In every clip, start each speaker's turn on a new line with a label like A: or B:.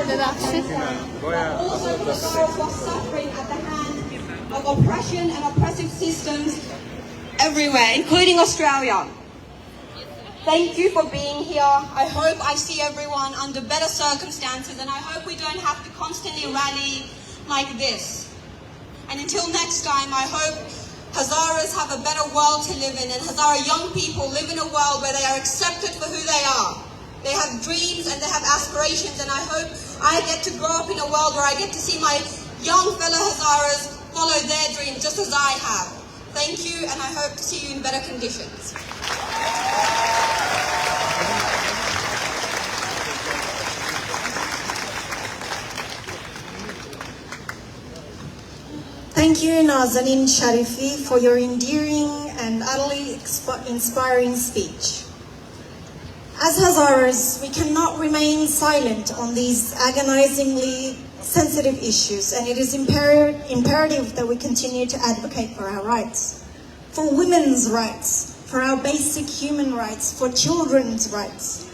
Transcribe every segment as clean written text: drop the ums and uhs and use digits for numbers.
A: ببخشید.
B: Also for those who are suffering at the hands of oppression and oppressive systems everywhere, including Australia. Thank you for being here. I hope I see everyone under better circumstances, and I hope we don't have to constantly rally like this. And until next time, I hope Hazaras have a better world to live in, and Hazara young people live in a world where they are accepted for who they are. They have dreams and they have aspirations, and I hope I get to grow up in a world where I get to see my young fellow Hazaras follow their dreams just as I have. Thank you, and I hope to see you in better conditions.
C: Thank you, Nazanin Sharifi, for your endearing and utterly inspiring speech. As Hazaras, we cannot remain silent on these agonizingly sensitive issues, and it is imperative that we continue to advocate for our rights, for women's rights, for our basic human rights, for children's rights,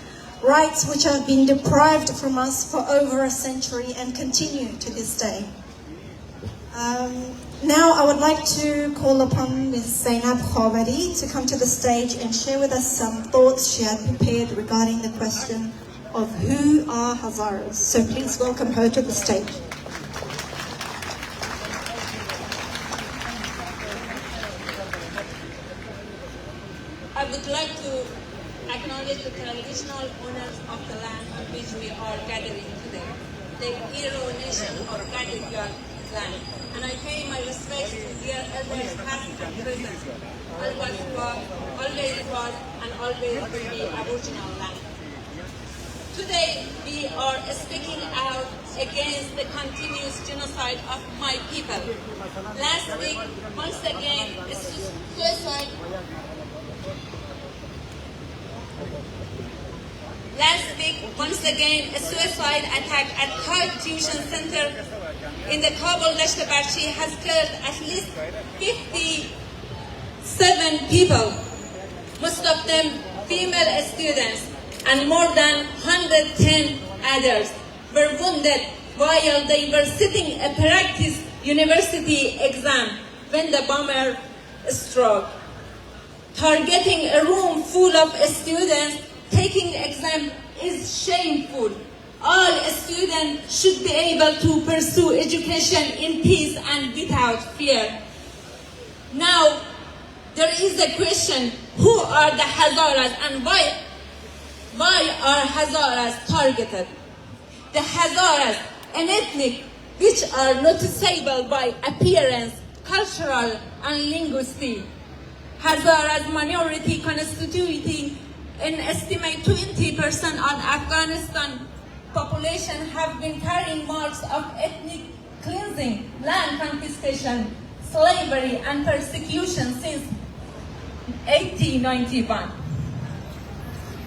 C: rights which have been deprived from us for over a century and continue to this day. Now I would like to call upon Ms. Zainab Khawari to come to the stage and share with us some thoughts she had prepared regarding the question of who are Hazaras. So please welcome her to the stage.
D: I would like to acknowledge the traditional owners of the land on which we are gathering today, the Eero Nation of Gadigal land. And I pay my respects to their elders past and present, always was and always will be Aboriginal land. Today we are speaking out against the continuous genocide of my people. Last week, once again, a suicide attack at Thai Tuition Center in the Kabul Dashtabarchi has killed at least 57 people, most of them female students, and more than 110 others were wounded while they were sitting a practice university exam when the bomber struck. Targeting a room full of students taking exam is shameful. All students should be able to pursue education in peace and without fear. Now, there is a question, who are the Hazaras and why are Hazaras targeted? The Hazaras, an ethnic which are noticeable by appearance, cultural and linguistic. Hazaras minority constituting an estimate 20% of Afghanistan population have been carrying marks of ethnic cleansing, land confiscation, slavery and persecution since 1891.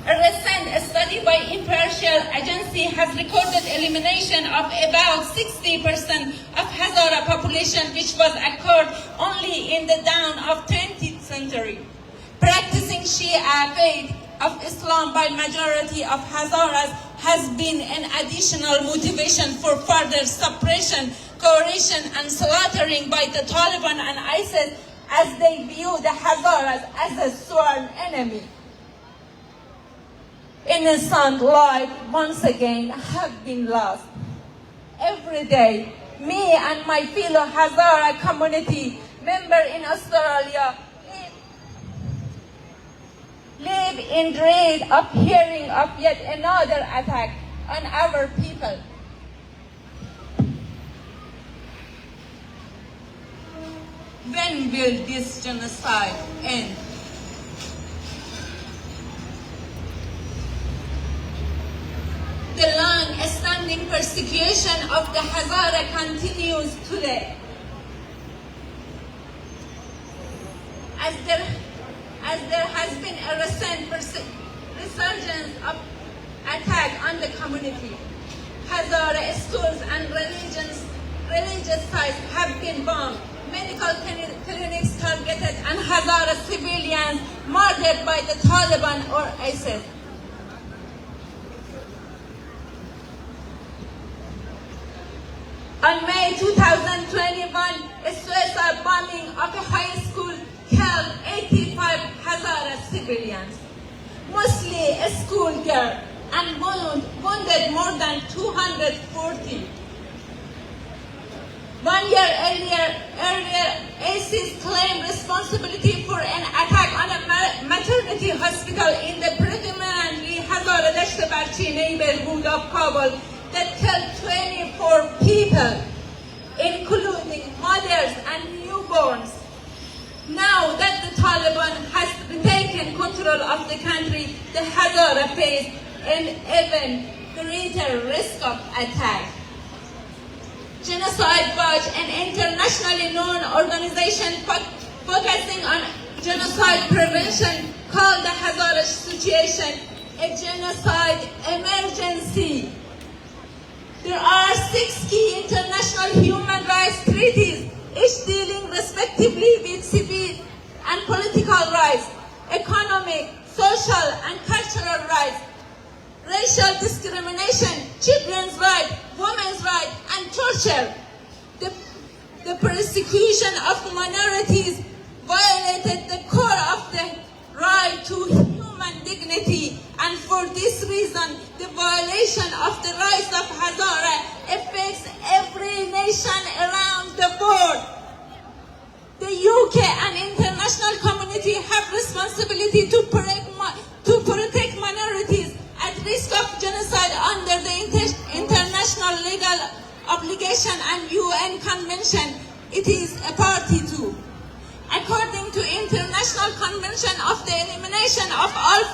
D: A recent study by impartial agency has recorded elimination of about 60% of Hazara population, which was occurred only in the dawn of 20th century. Practicing Shia faith of Islam by majority of Hazaras has been an additional motivation for further suppression, coercion and slaughtering by the Taliban and ISIS, as they view the Hazaras as a sworn enemy. Innocent life once again have been lost. Every day, me and my fellow Hazara community member in Australia live in dread of hearing of yet another attack on our people. When will this genocide end? The long-standing persecution of the Hazara continues today. As there has been a recent resurgence of attack on the community, Hazara schools and religious sites have been bombed, medical clinics targeted, and Hazara civilians murdered by the Taliban or ISIS. On May 2021, a suicide bombing of a high school killed 85 Hazara civilians, mostly a schoolgirl, and wounded more than 240. 1 year earlier, ISIS claimed responsibility for an attack on a maternity hospital in the predominantly Hazara Dashtabarchi neighborhood of Kabul that killed 24 people, including mothers and newborns. Now that the Taliban has taken control of the country, the Hazara face an even greater risk of attack. Genocide Watch, an internationally known organization focusing on genocide prevention, called the Hazara situation a genocide emergency. There are 6 key international human rights treaties, each dealing respectively with civil and political rights, economic, social, and cultural rights, racial discrimination, children's rights, women's rights, and torture. The persecution of minorities violated the core of the right to human dignity, and for this reason, the violation of the rights of Hazara affects every nation around the world. The UK and international community have responsibility to protect minorities at risk of genocide under the international legal obligation and UN convention it is a party to. According to International Convention of the Elimination of All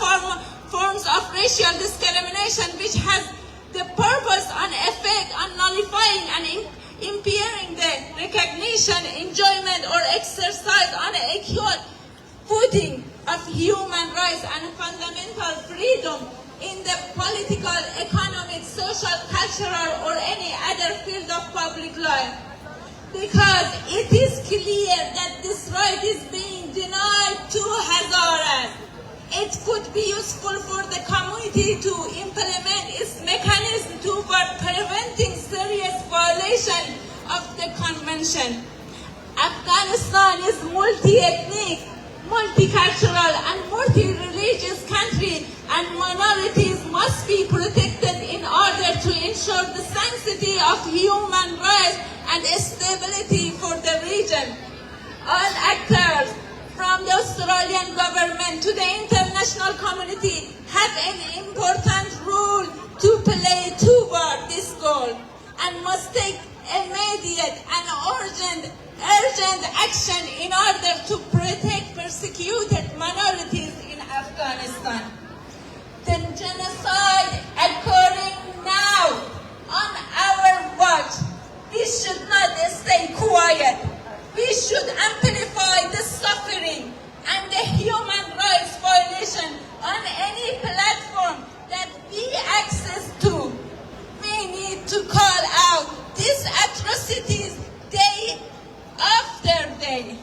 D: Forms of Racial Discrimination, which has the purpose and effect on nullifying and impairing the recognition, enjoyment, or exercise on an equal footing of human rights and fundamental freedom in the political, economic, social, cultural, or any other field of public life. Because it is clear that this right is being denied to Hazaras. It could be useful for the community to implement its mechanism toward preventing serious violation of the convention. Afghanistan is multi-ethnic, multicultural, and multi-religious country, and minorities must be protected in order to ensure the sanctity of human rights and stability for the region. All actors, from the Australian government to the international community, have an important role to play toward this goal and must take immediate and urgent action in order to protect persecuted minorities in Afghanistan. The genocide occurring now on our watch, we should not stay quiet. We should amplify the suffering and the human rights violation on any platform that we access to. We need to call out these atrocities day after day.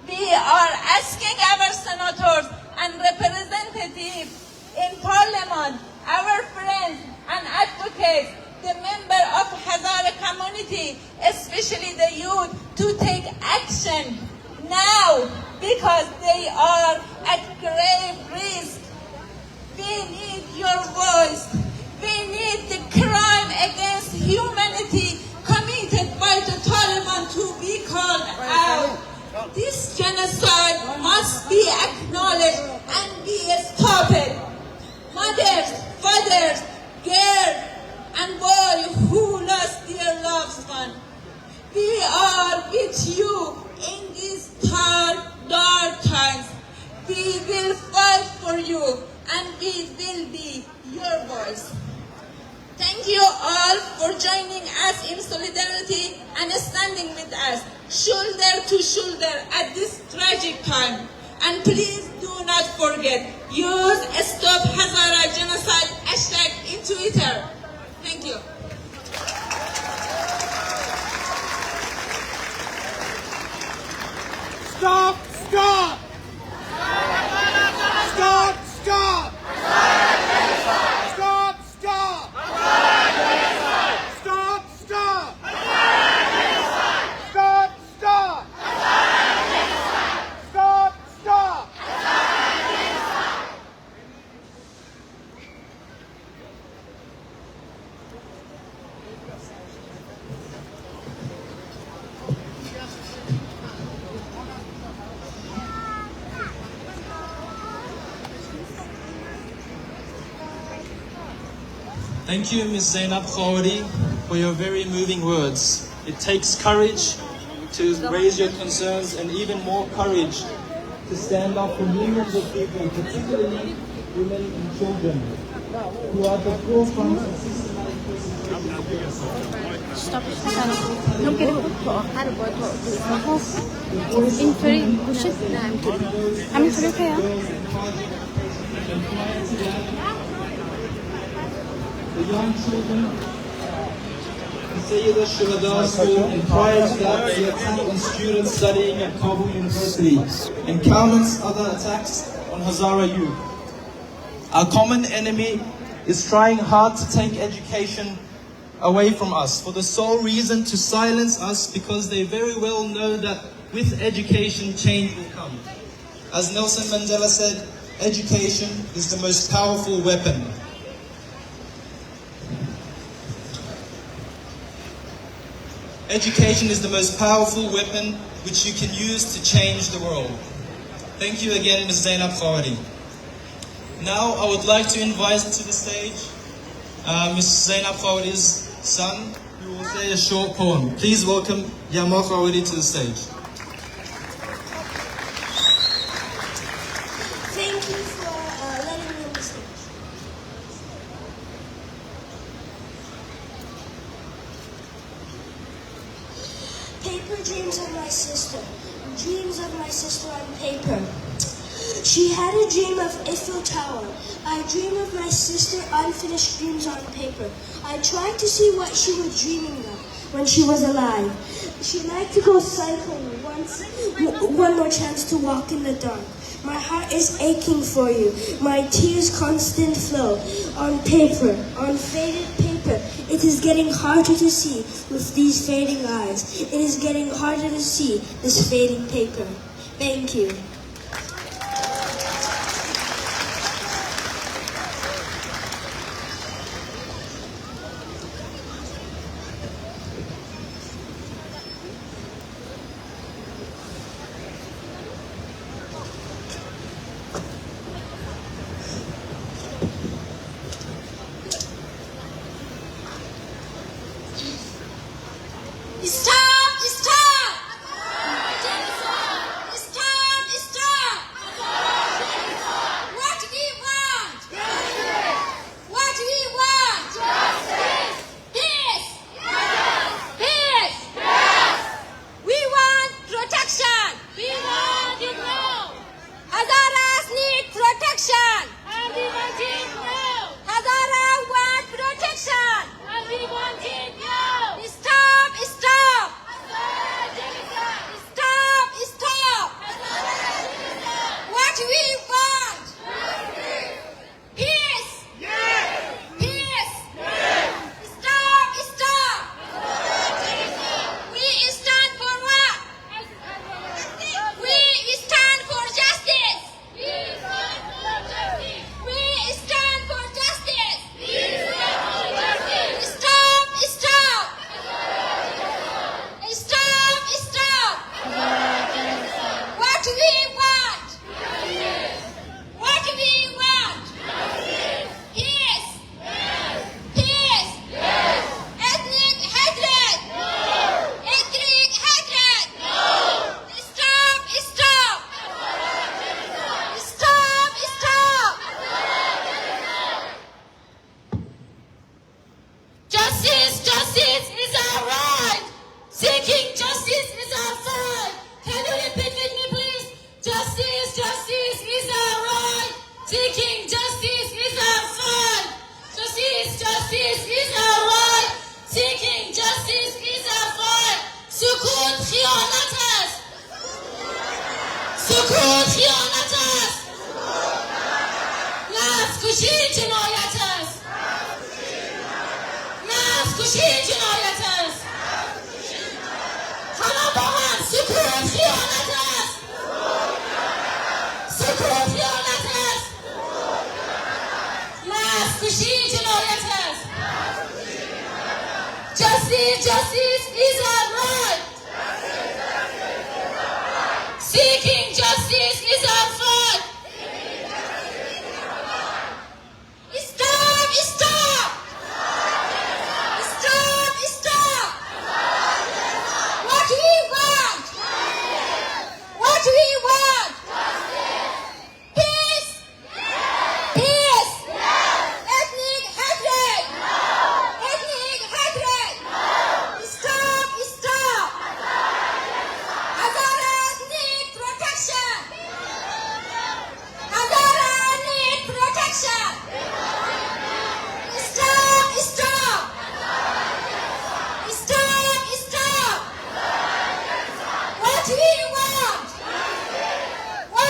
D: We are asking our senators and representatives in Parliament, our friends and advocates, the member of Hazara community, especially the youth, to take action now because they are at grave risk. We need your voice. We need the crime against humanity committed by the Taliban to be called out. This genocide must be acknowledged and be stopped. Mothers, fathers, girls, and boys who lost their loved one, we are with you in these dark times. We will fight for you and we will be your voice. Thank you all for joining us in solidarity and standing with us, shoulder to shoulder at this tragic time. And please do not forget, use Stop Hazara Genocide hashtag in Twitter. Thank you.
A: Stop! Stop! Stop! Stop! Stop! Stop! Stop! Stop!
E: Thank you, Ms. Zainab Khawari, for your very moving words. It takes courage to raise your concerns and even more courage to stand up for millions of people, particularly women and children, who are at the forefront of systematic persecution.
F: Stop. Non quiero trabajar, voy a in free bullshit. No, I'm kidding. I'm free here.
E: The young children, the Sayyida Shuhada School, and prior to that, the attack on students studying at Kabul University, and countless other attacks on Hazara youth. Our common enemy is trying hard to take education away from us for the sole reason to silence us, because they very well know that with education change will come. As Nelson Mandela said, education is the most powerful weapon. Education is the most powerful weapon which you can use to change the world. Thank you again, Ms. Zainab Khawari. Now I would like to invite to the stage Ms. Zainab Khawari's son, who will say a short poem. Please welcome Yama Khawari to the stage.
G: Thank you for letting me on the stage. Paper dreams of my sister. Dreams of my sister on paper. She had a dream of Eiffel Tower. I dream of my sister, unfinished dreams on paper. I tried to see what she was dreaming of when she was alive. She liked to go cycling once, one more chance to walk in the dark. My heart is aching for you. My tears constant flow on paper, on faded paper. It is getting harder to see with these fading eyes. It is getting harder to see this fading paper. Thank you.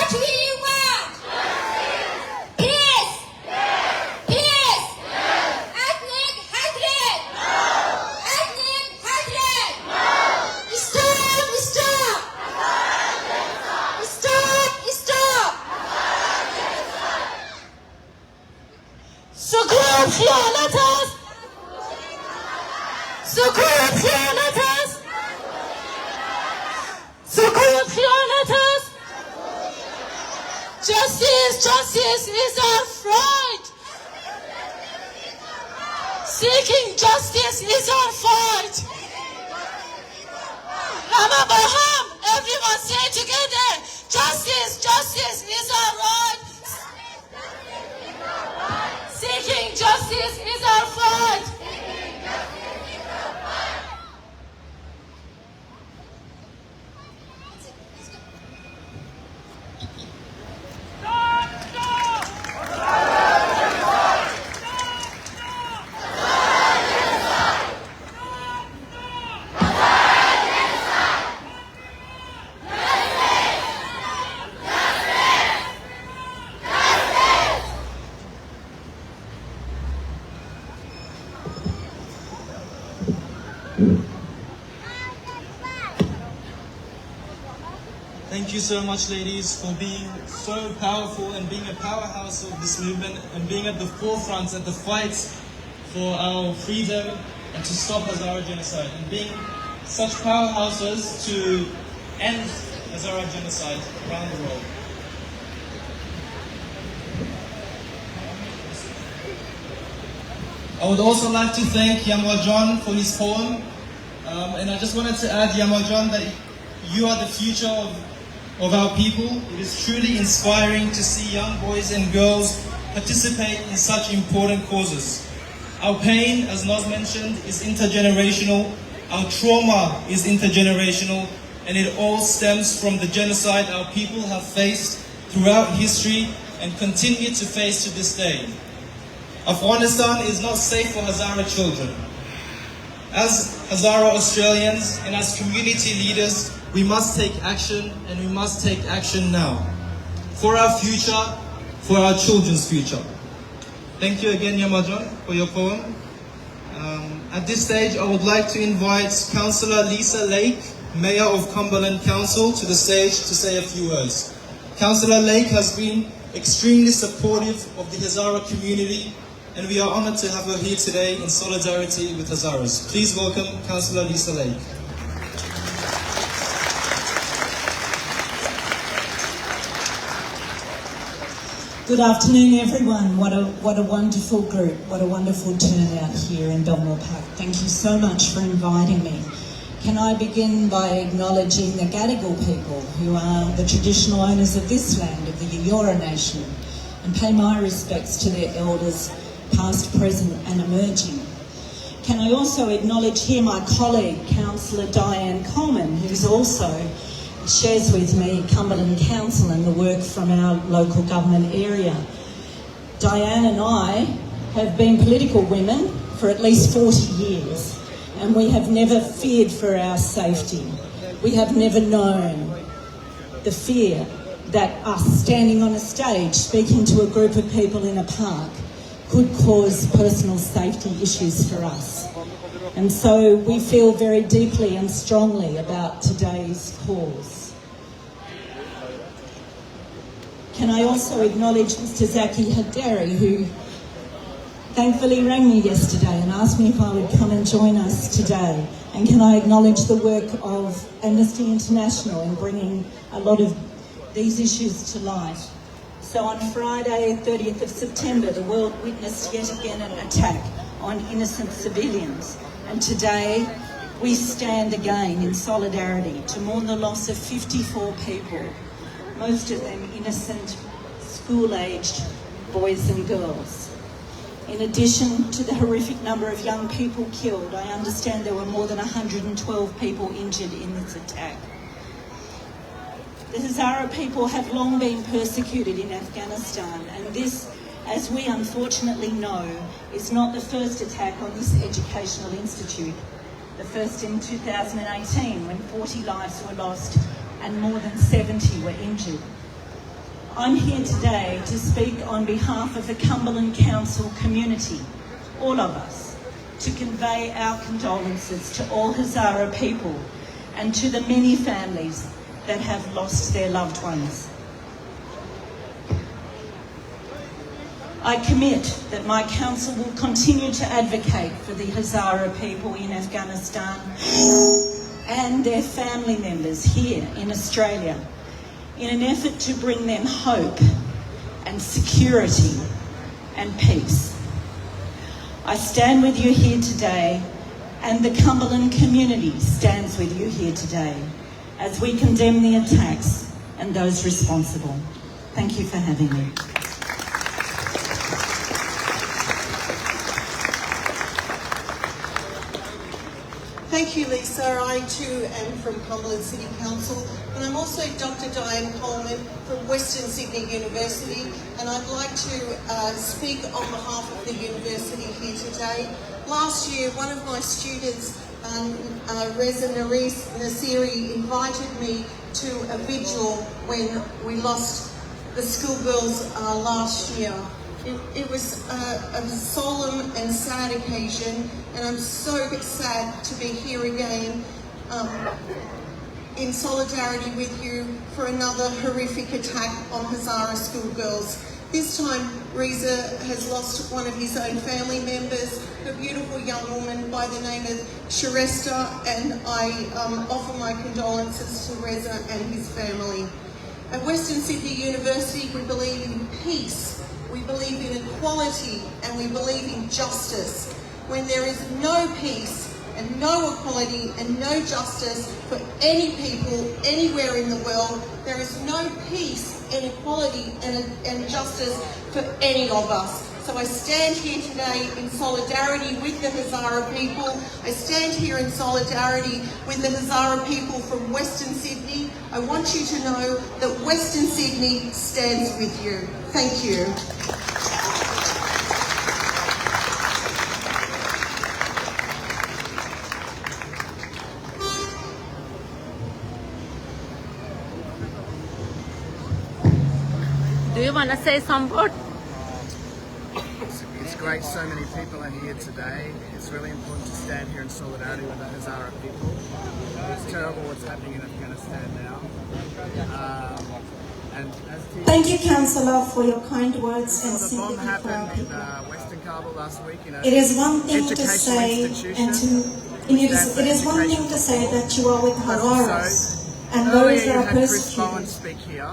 B: What we want? Peace. Peace. Ethnic hatred. Ethnic hatred. Stop. Stop. Stop. سکوت خیانت است. سکوت خیانت است. سکوت خیانت است. Justice is our fight. Seeking justice is our fight. همه با هم, everyone say together, justice is our right. Seeking justice is our fight.
E: Thank you so much, ladies, for being so powerful and being a powerhouse of this movement and being at the forefront at the fight for our freedom and to stop Hazara genocide and being such powerhouses to end Hazara genocide around the world. I would also like to thank Yamwa John for his poem, and I just wanted to add, Yamwa John, that you are the future of our people. It is truly inspiring to see young boys and girls participate in such important causes. Our pain, as Naz mentioned, is intergenerational. Our trauma is intergenerational, and it all stems from the genocide our people have faced throughout history and continue to face to this day. Afghanistan is not safe for Hazara children. As Hazara Australians and as community leaders, we must take action, and we must take action now. For our future, for our children's future. Thank you again, Yamajan, for your poem. At this stage, I would like to invite Councillor Lisa Lake, Mayor of Cumberland Council, to the stage to say a few words. Councillor Lake has been extremely supportive of the Hazara community, and we are honoured to have her here today in solidarity with Hazaras. Please welcome Councillor Lisa Lake.
H: Good afternoon, everyone. What a wonderful group. What a wonderful turnout here in Belmore Park. Thank you so much for inviting me. Can I begin by acknowledging the Gadigal people, who are the traditional owners of this land, of the Eora Nation, and pay my respects to their elders, past, present and emerging. Can I also acknowledge here my colleague, Councillor Diane Coleman, who's also shares with me Cumberland Council and the work from our local government area. Diane and I have been political women for at least 40 years, and we have never feared for our safety. We have never known the fear that us standing on a stage speaking to a group of people in a park could cause personal safety issues for us. And so we feel very deeply and strongly about today's cause. Can I also acknowledge Mr. Zaki Hadari, who thankfully rang me yesterday and asked me if I would come and join us today. And can I acknowledge the work of Amnesty International in bringing a lot of these issues to light. So on Friday, 30th of September, the world witnessed yet again an attack on innocent civilians. And today, we stand again in solidarity to mourn the loss of 54 people, most of them innocent, school-aged boys and girls. In addition to the horrific number of young people killed, I understand there were more than 112 people injured in this attack. The Hazara people have long been persecuted in Afghanistan, and this, as we unfortunately know, is not the first attack on this educational institute. The first in 2018, when 40 lives were lost and more than 70 were injured. I'm here today to speak on behalf of the Cumberland Council community, all of us, to convey our condolences to all Hazara people and to the many families that have lost their loved ones. I commit that my council will continue to advocate for the Hazara people in Afghanistan and their family members here in Australia in an effort to bring them hope and security and peace. I stand with you here today, and the Cumberland community stands with you here today as we condemn the attacks and those responsible. Thank you for having me.
I: Thank you, Lisa. I too am from Cumberland City Council, and I'm also Dr. Diane Coleman from Western Sydney University, and I'd like to speak on behalf of the university here today. Last year, one of my students, Reza Nasiri, invited me to a vigil when we lost the schoolgirls last year. It was a solemn and sad occasion, and I'm so sad to be here again in solidarity with you for another horrific attack on Hazara schoolgirls. This time, Reza has lost one of his own family members, a beautiful young woman by the name of Sharesta, and I offer my condolences to Reza and his family. At Western Sydney University, we believe in peace. We believe in equality, and we believe in justice. When there is no peace and no equality and no justice for any people anywhere in the world, there is no peace and equality and justice for any of us. So I stand here today in solidarity with the Hazara people. I stand here in solidarity with the Hazara people from Western Sydney. I want you to know that Western Sydney stands with you. Thank you.
F: Do you want to say some word?
J: It's great so many people are here today. It's really important to stand here in solidarity with the Hazara people. It's terrible what's happening in Afghanistan now.
C: Thank you, Councillor, for your kind words and
J: the bomb
C: sympathy for our
J: happened in
C: people.
J: Western Kabul last week.
C: It is one thing to say it is one thing to say that you are with Hazaras and those that are persecuted,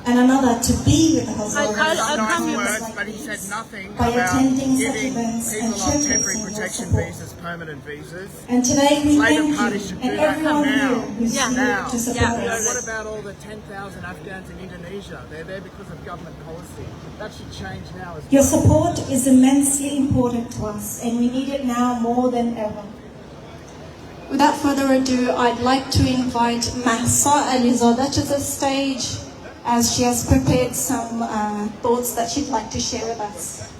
C: and another to be with the Hazaras
J: but he said nothing
C: by
J: about
C: attending such
J: giving
C: events and
J: people on
C: showcasing
J: temporary
C: your
J: protection
C: support.
J: visas permanent visas.
C: And today we
J: Labour
C: thank
J: Party
C: you
J: should
C: and
J: do that
C: everyone
J: now.
C: here who's here
J: Now.
C: to support us.
J: What about all the 10,000 Afghans in Indonesia? They're there because of government policy. That should change now as well.
C: Your support is immensely important to us, and we need it now more than ever. Without further ado, I'd like to invite Mahsa Alizada to the stage as she has prepared some thoughts that she'd like to share with us.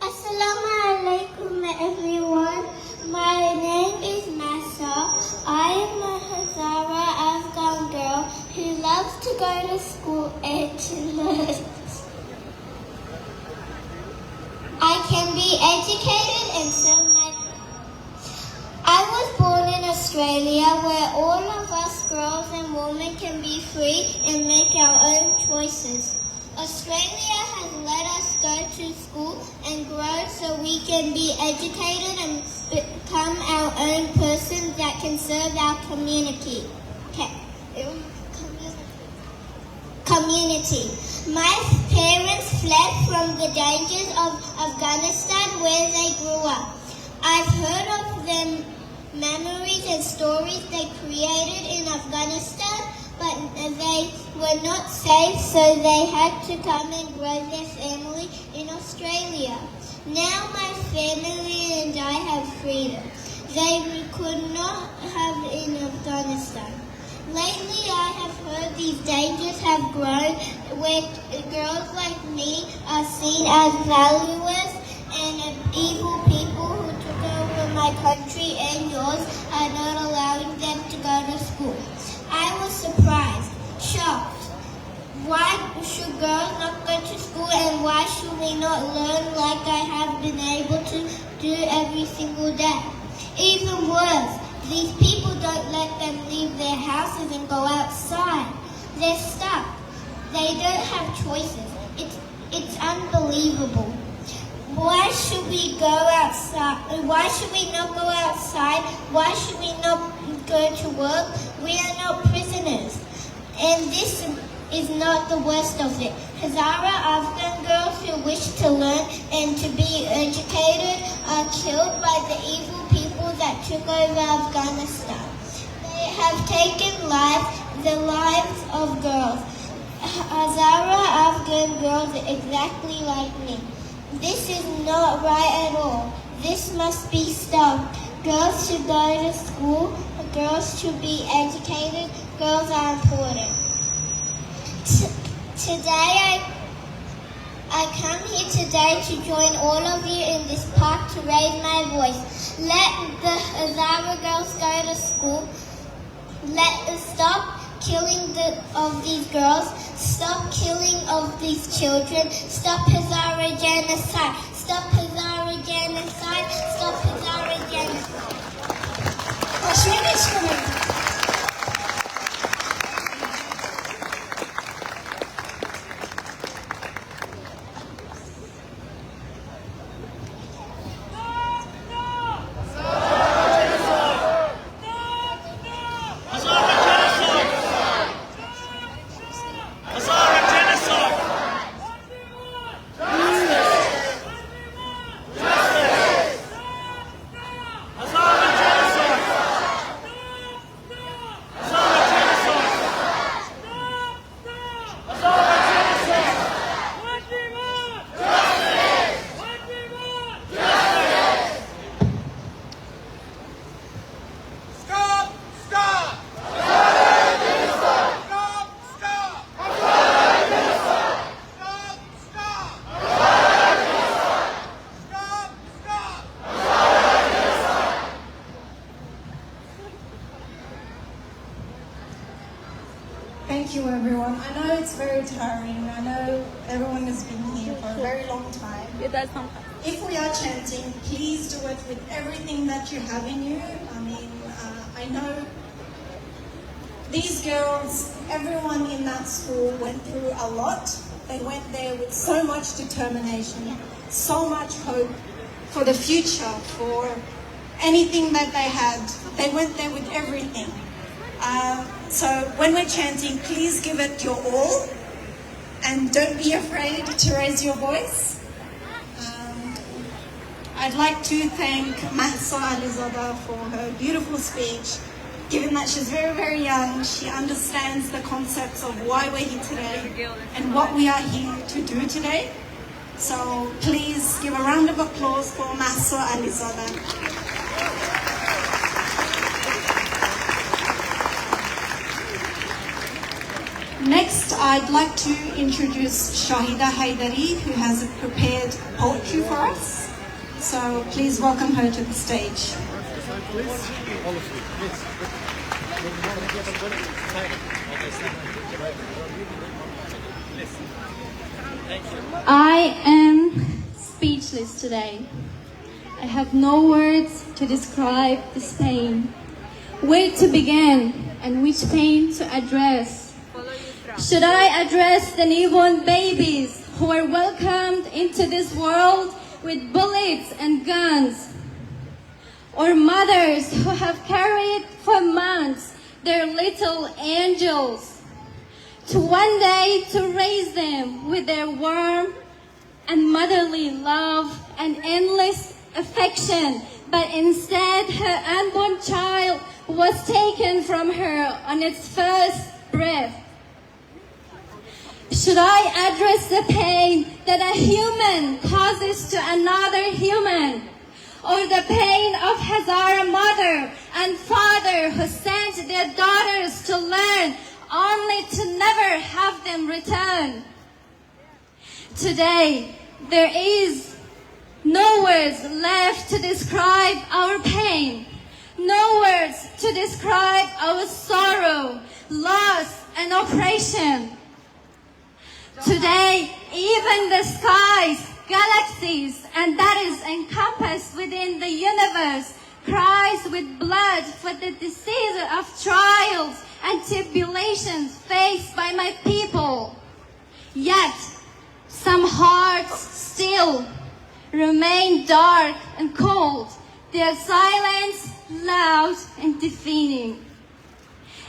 G: Assalamu alaikum everyone. My name is Masa. I am a Hazara Afghan girl who loves to go to school and to learn. I can be educated and serve my I was born in Australia, where all of us girls and women can be free and make our own choices. Australia has let us go to school and grow so we can be educated and become our own person that can serve our community. My parents fled from the dangers of Afghanistan where they grew up. I've heard of them memories and stories they created in Afghanistan, but they were not safe, so they had to come and grow their family in Australia. Now my family and I have freedom. They could not have in Afghanistan. Lately, I have heard these dangers have grown where girls like me are seen as valueless and evil people who took over my country and yours are not allowing them to go to school. I was surprised, shocked. Why should girls not go to school and why should we not learn like I have been able to do every single day? Even worse, these people don't let them leave their houses and go outside. They're stuck. They don't have choices. It's unbelievable. Why should we go outside? Why should we not go outside? Why should we not go to work? We are not prisoners. And this is not the worst of it. Hazara Afghan girls who wish to learn and to be educated are killed by the evil people that took over Afghanistan. They have taken the lives of girls. Hazara Afghan girls are exactly like me. This is not right at all. This must be stopped. Girls should go to school. Girls should be educated. Girls are important. Today I come here today to join all of you in this park to raise my voice. Let the Hazara girls go to school. Let us stop killing of these girls. Stop killing of these children. Stop Hazara genocide. Stop Hazara genocide. Stop Hazara genocide.
C: Thank you, everyone. I know it's very tiring. I know everyone has been here for a very long time. If we are chanting, please do it with everything that you have in you. I mean, I know these girls, everyone in that school went through a lot. They went there with so much determination, so much hope for the future, for anything that they had. They went there with everything. So when we're chanting, please give it your all and don't be afraid to raise your voice. I'd like to thank Mahsa Alizada for her beautiful speech. Given that she's very, very young, she understands the concepts of why we're here today and what we are here to do today. So please give a round of applause for Mahsa Alizada. Next, I'd like to introduce Shahida Haidari, who has prepared poetry for us. So please welcome her to the stage.
K: I am speechless today. I have no words to describe this pain. Where to begin and which pain to address? Should I address the newborn babies who are welcomed into this world with bullets and guns? Or mothers who have carried for months their little angels, to one day to raise them with their warm and motherly love and endless affection, but instead her unborn child was taken from her on its first breath. Should I address the pain that a human causes to another human? or the pain of Hazara mother and father who sent their daughters to learn only to never have them return. Today, there is no words left to describe our pain, no words to describe our sorrow, loss, and oppression. Today, even the skies, galaxies, and that is encompassed within the universe, cries with blood for the disease of trials and tribulations faced by my people. Yet, some hearts still remain dark and cold, their silence loud and deafening.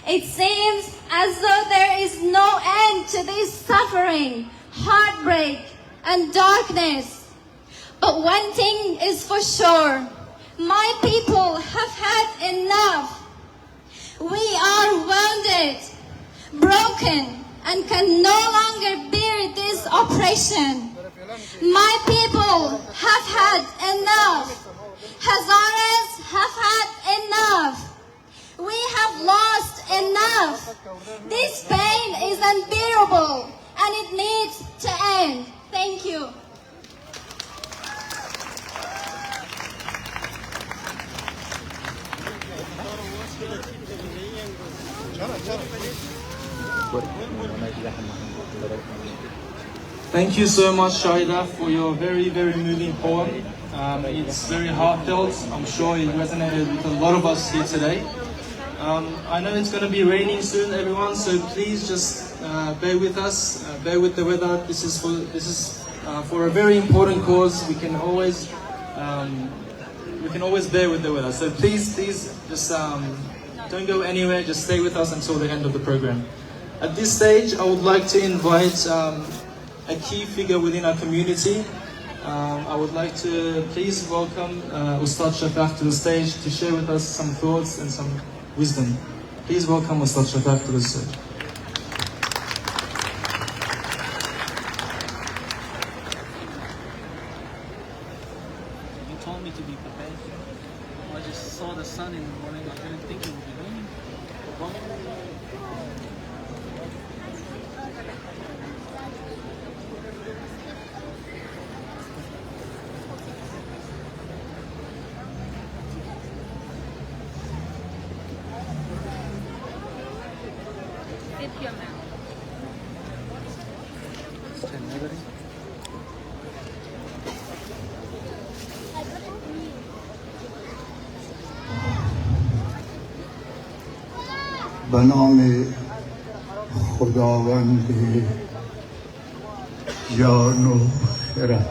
K: It seems as though there is no end to this suffering, heartbreak, and darkness. But one thing is for sure, my people have had enough. We are wounded, broken, and can no longer bear this oppression. My people have had enough. Hazaras have had enough. We have lost enough. This pain is unbearable and it needs to end. Thank you.
E: Thank you so much, Shahida, for your very, very moving poem. It's very heartfelt. I'm sure it resonated with a lot of us here today. I know it's going to be raining soon, everyone, so please just bear with us, bear with the weather. This is for a very important cause. We can always bear with the weather. So please just don't go anywhere. Just stay with us until the end of the program. At this stage, I would like to invite a key figure within our community. I would like to please welcome Ustad Shafaq to the stage to share with us some thoughts and some wisdom. Please welcome Ustad Shafaq to the stage.
L: You told me to be prepared. I just saw the sun in the morning. I didn't think it would be raining.
M: به نام خداوند جان و خرد.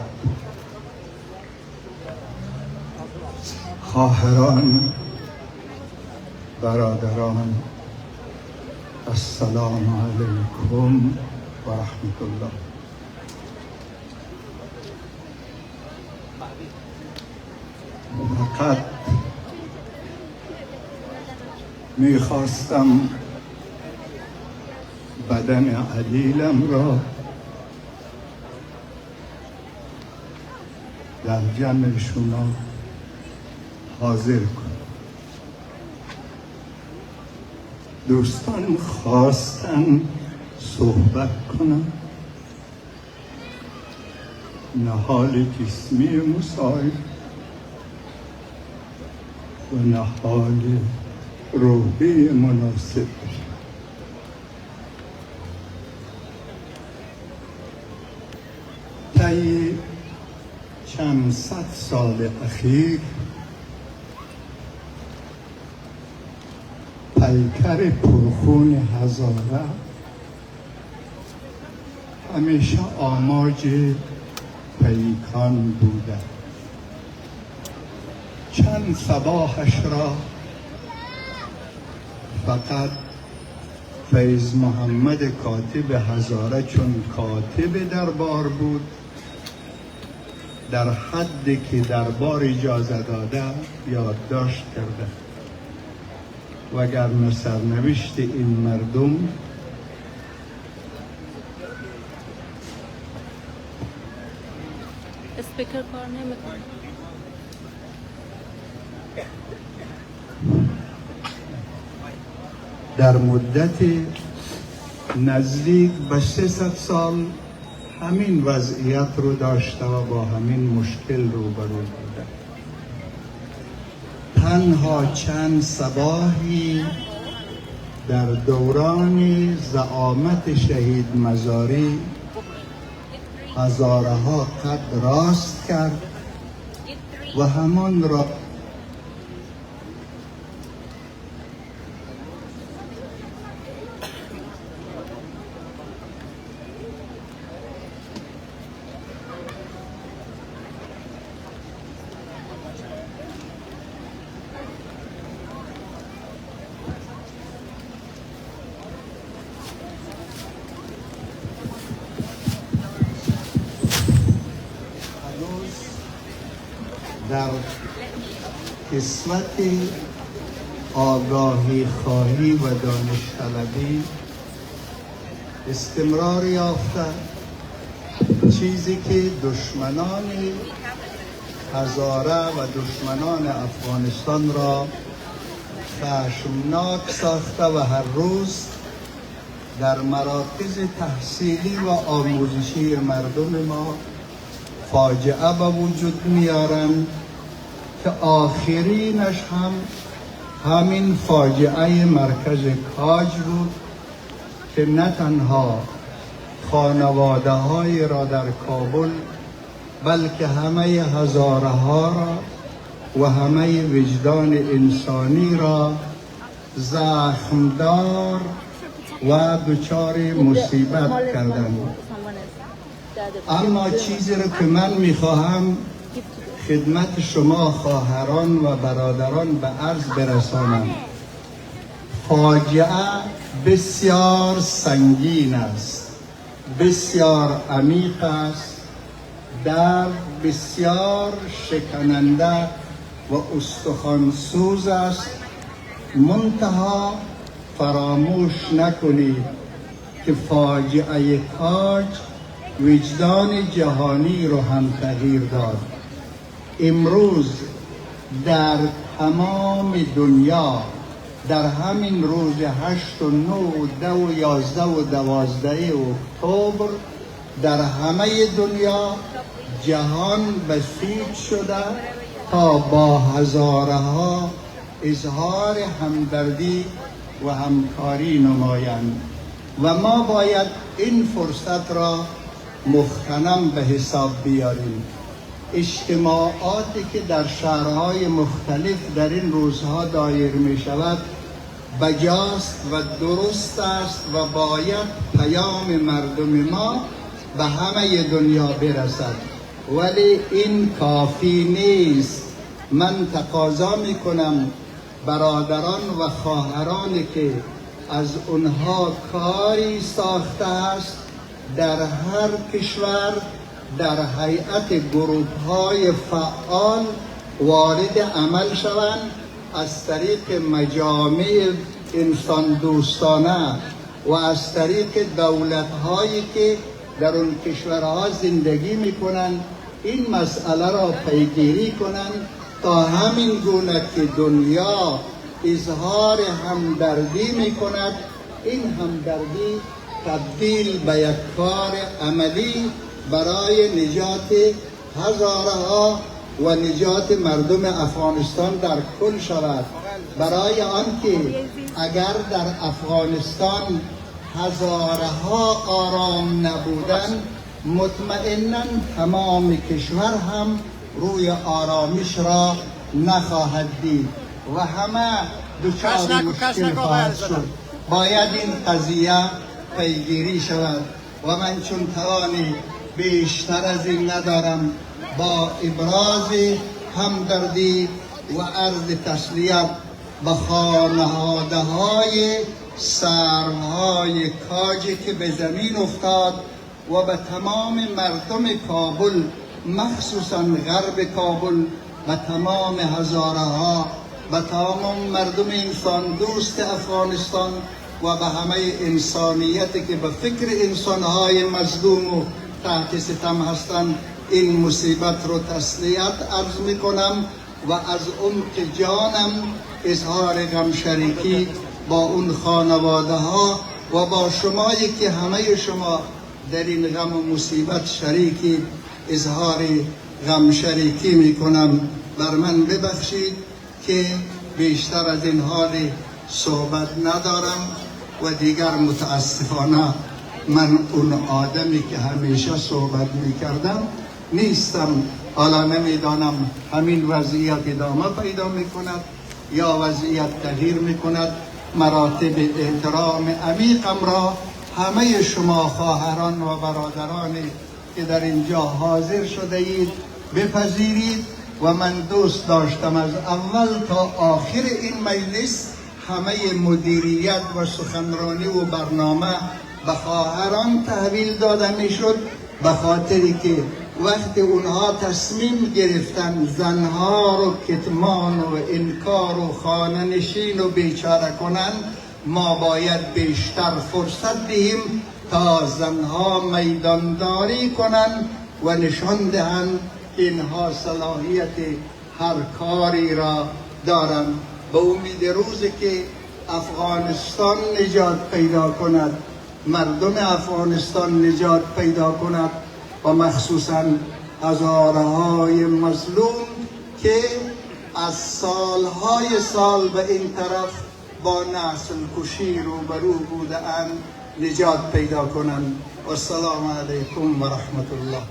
M: خواهران، برادران، السلام علیکم و رحمت الله. فقط میخواستم بدن علیلم را در جمع شما حاضر کنم. دوستان خواستن صحبت کنم، نه حال جسمی مساعد و نه حال روحی مناسب. طی چند صد سال اخیر پیکر پرخون هزاره همیشه آماج پیکان بوده. چند صباحش را فقط فیض محمد کاتب هزاره چون کاتب دربار بود، در حدی که دربار اجازه داده یادداشت کرده، وگرنه سرنوشت این مردم
F: اسپیکر کار نمیکنه.
M: در مدت نزدیک به 300 سال همین وضعیت رو داشته و با همین مشکل روبرو بوده. تنها چند صباحی در دوران زعامت شهید مزاری هزارها قد راست کرد و همان را در قسمت آگاهی خواهی و دانش طلبی استمرار یافته، چیزی که دشمنان هزاره و دشمنان افغانستان را خشمناک ساخته و هر روز در مراکز تحصیلی و آموزشی مردم ما فاجعه به وجود میارند که آخرینش هم همین فاجعه مرکز کاج بود که نه تنها خانواده های را در کابل بلکه همه هزاره ها را و همه وجدان انسانی را زخمدار و دچار مصیبت کردند. اما چیزی رو که من میخواهم خدمت شما خواهران و برادران به عرض برسانم، فاجعه بسیار سنگین است، بسیار عمیق است، درد بسیار شکننده و استخوانسوز است. منتها فراموش نکنید که فاجعه کاج وجدان جهانی رو هم تغییر داد. امروز در تمام دنیا در همین روز 8 و 9 و 10 و 11 و 12 اکتبر در همه دنیا جهان بسیج شده تا با هزارها اظهار همدردی و همکاری نمایند و ما باید این فرصت را مغتنم به حساب بیاریم. اجتماعاتی که در شهرهای مختلف در این روزها دایر می شود بجاست و درست است و باید پیام مردم ما به همه دنیا برسد، ولی این کافی نیست. من تقاضا می کنم برادران و خواهرانی که از اونها کاری ساخته است در هر کشور در هیئت گروه‌های فعال وارد عمل شوند، از طریق مجامع انسان دوستانه و از طریق دولت‌هایی که در اون کشورها زندگی می‌کنند این مسئله را پیگیری کنند تا همین گونه که دنیا اظهار همدردی می‌کند این همدردی تبدیل به یک کار عملی برای نجات هزارها و نجات مردم افغانستان در کل شود. برای آنکه اگر در افغانستان هزارها آرام نبودند مطمئناً تمام کشور هم روی آرامش را نخواهد دید و همه دچار مشکل خواهد شد. باید این قضیه پیگیری شود و من چون توانی بیشتر از این ندارم با ابراز همدردی و عرض تسلیت به خانواده های سرهای کاجی که به زمین افتاد و به تمام مردم کابل مخصوصا غرب کابل و تمام هزارها و تمام مردم انسان دوست افغانستان و به همه انسانیتی که به فکر انسانهای مظلوم و تحت ستم هستند این مصیبت رو تسلیت عرض می کنم و از عمق جانم اظهار غم شریکی با اون خانواده ها و با شمایی که همه شما در این غم و مصیبت شریکی اظهار غم شریکی میکنم. بر من ببخشید که بیشتر از این حال صحبت ندارم و دیگر متاسفانه من اون آدمی که همیشه صحبت میکردم نیستم. حالا نمیدانم همین وضعیت ادامه پیدا میکند یا وضعیت تغییر میکند. مراتب احترام عمیقم را همه شما خواهران و برادرانی که در اینجا حاضر شده اید بپذیرید و من دوست داشتم از اول تا آخر این مجلس همه مدیریت و سخنرانی و برنامه به خواهران تحویل داده میشد، به خاطری که وقتی اونها تصمیم گرفتن زنها رو کتمان و انکار و خانه نشین و بیچاره کنن، ما باید بیشتر فرصت دهیم تا زنها میدانداری کنن و نشان دهند اینها صلاحیت هر کاری را دارند. به امید روزی که افغانستان نجات پیدا کند، مردم افغانستان نجات پیدا کند و مخصوصا هزارهای مظلوم که از سالهای سال به این طرف با نسل کشی روبرو بودند نجات پیدا کنند. و السلام علیکم و رحمت الله.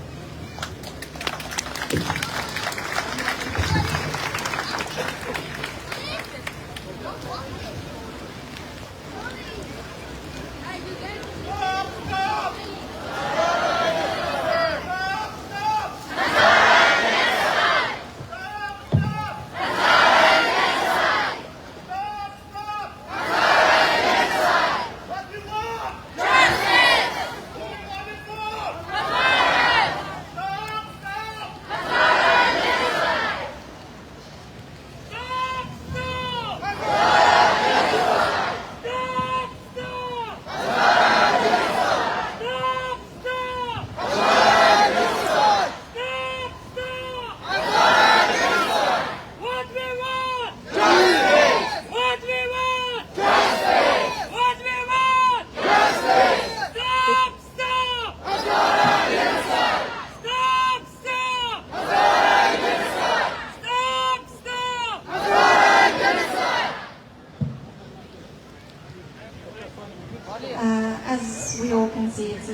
C: As we all can see, it's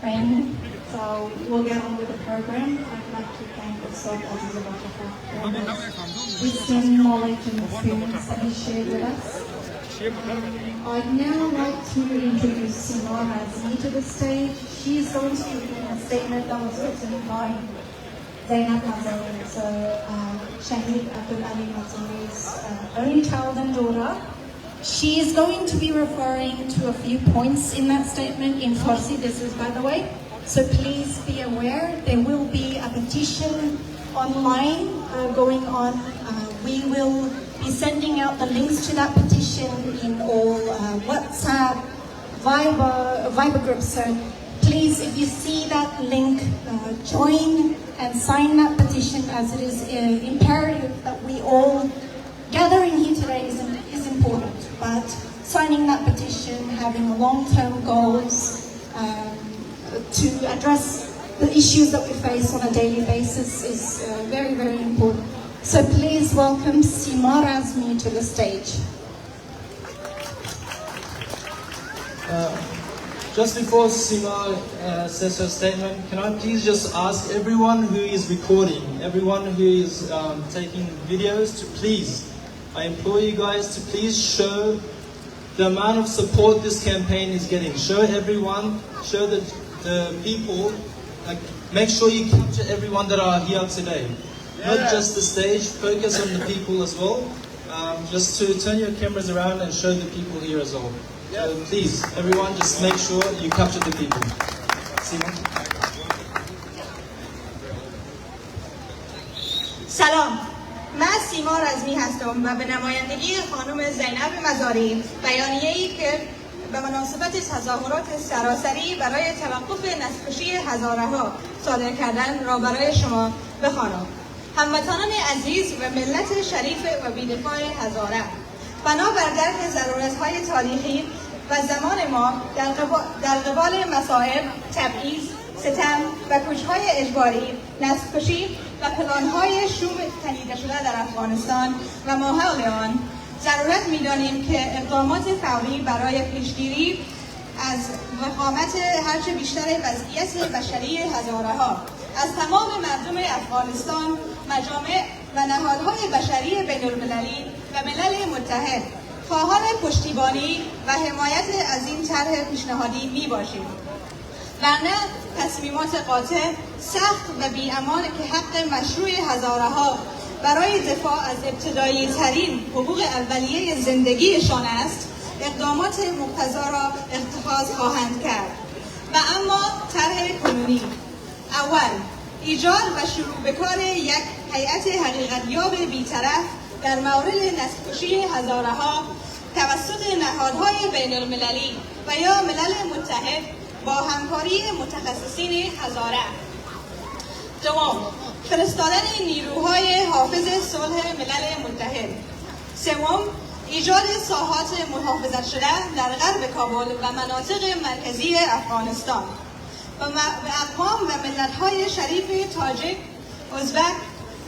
C: raining, so we'll get on with the program. I'd like to thank Ustad Hazara for his wisdom, knowledge and experience that he shared with us. I'd now like to introduce Simar Azmi to the stage. She is going to be giving a statement that was written by Zainab Hazara, so Shahid Abdul Ali Hazara's only child and daughter. She is going to be referring to a few points in that statement in Farsi. This is, by the way. So please be aware there will be a petition online going on. We will be sending out the links to that petition in all WhatsApp, Viber groups. So please, if you see that link, join and sign that petition, as it is imperative that we all gathering here today is important. But signing that petition, having long-term goals to address the issues that we face on a daily basis is very, very important. So please welcome Simar Azmi to the stage.
L: Just before Sima says her statement, can I please just ask everyone who is recording, everyone who is taking videos, to please, I implore you guys to please show the amount of support this campaign is getting. Show everyone, show the people, like, make sure you capture everyone that are here today. Not just the stage, focus on the people as well. Just to turn your cameras around and show the people here as well. So please, everyone, just make sure you capture the people.
N: سلام، من سیمار عزمی هستم و به نمایندگی خانم زینب مزاری بیانیه‌ای که به مناسبت تظاهرات سراسری برای توقف نسل‌کشی هزاره‌ها صادر کردن را برای شما بخوانم. هموطنان عزیز و ملت شریف و بی‌دفاع هزاره، بنابر درک ضرورت‌های تاریخی و زمان ما در قبال مصائب، تبعیض، ستم و کش‌های اجباری، نسل‌کشی و پلان‌های شوم تنیده شده در افغانستان و ماحول آن، ضرورت می‌دانیم که اقدامات فوری برای پیشگیری از وخامت هرچه بیشتر وضعیت بشری هزاره‌ها از تمام مردم افغانستان، مجامع و نهادهای بشری بین‌المللی و ملل متحد خواهان پشتیبانی و حمایت از این طرح پیشنهادی میباشیم. ورنه تصمیمات قاطع، سخت و بی‌امان که حق مشروع هزاره‌ها برای دفاع از ابتدایی ترین حقوق اولیه زندگیشان است، اقدامات مقتضا را اتخاذ خواهند کرد. و اما طرح کنونی: اول، ایجاد و شروع به کار یک هیئت حقیقتیاب بی‌طرف در مورد نسل‌کشی هزاره‌ها توسط نهادهای بین‌المللی و یا ملل متحد با همکاری متخصصین هزاره. دوم، فرستادن نیروهای حافظ صلح ملل متحد. سوم، ایجاد ساحات محافظت شده در غرب کابل و مناطق مرکزی افغانستان و اقوام و ملت‌های شریف تاجیک، ازبک،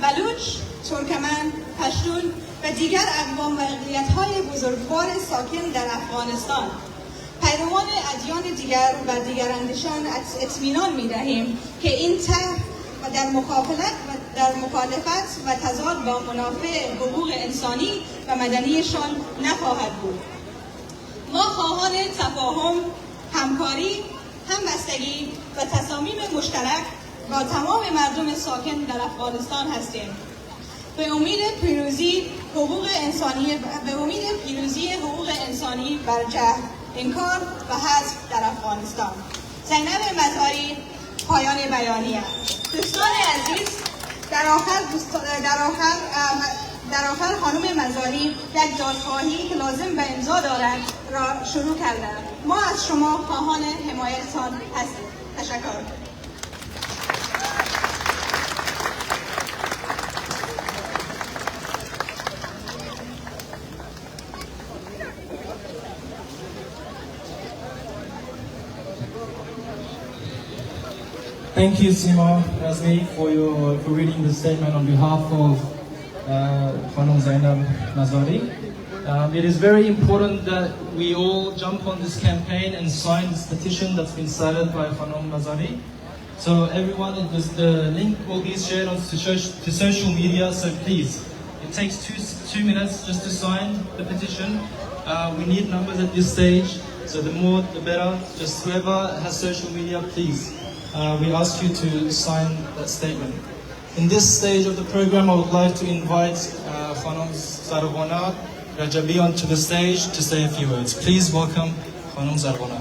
N: بلوچ، ترکمن، پشتون و دیگر اقوام و اقلیت‌های بزرگوار ساکن در افغانستان، پیروان ادیان دیگر و دیگراندیشان اطمینان می‌دهیم که این طرح در مخالفت و تضاد با منافع حقوق انسانی و مدنیشان نخواهد بود. ما خواهان تفاهم، همکاری، همبستگی و تصامیم مشترک با تمام مردم ساکن در افغانستان هستیم. به امید پیروزی حقوق انسانی بر جهل، انکار و حذف در افغانستان. زینب مزاری، پایان بیانیه. دوستان عزیز، در آخر خانم مزاری یک دادخواهی که لازم به امضا دارد را شروع کردند. ما از شما خواهان حمایتتان هستیم. تشکر.
L: Thank you, Sima Razmi, for reading the statement on behalf of Khanum Zainab Mazari. It is very important that we all jump on this campaign and sign this petition that's been started by Khanum Mazari. So everyone, the link will be shared on to social media, so please, it takes two minutes just to sign the petition. We need numbers at this stage, so the more the better. Just whoever has social media, please. We ask you to sign that statement. In this stage of the program, I would like to invite Khanum Zarwana Rajabi onto the stage to say a few words. Please welcome Khanum Zarwana.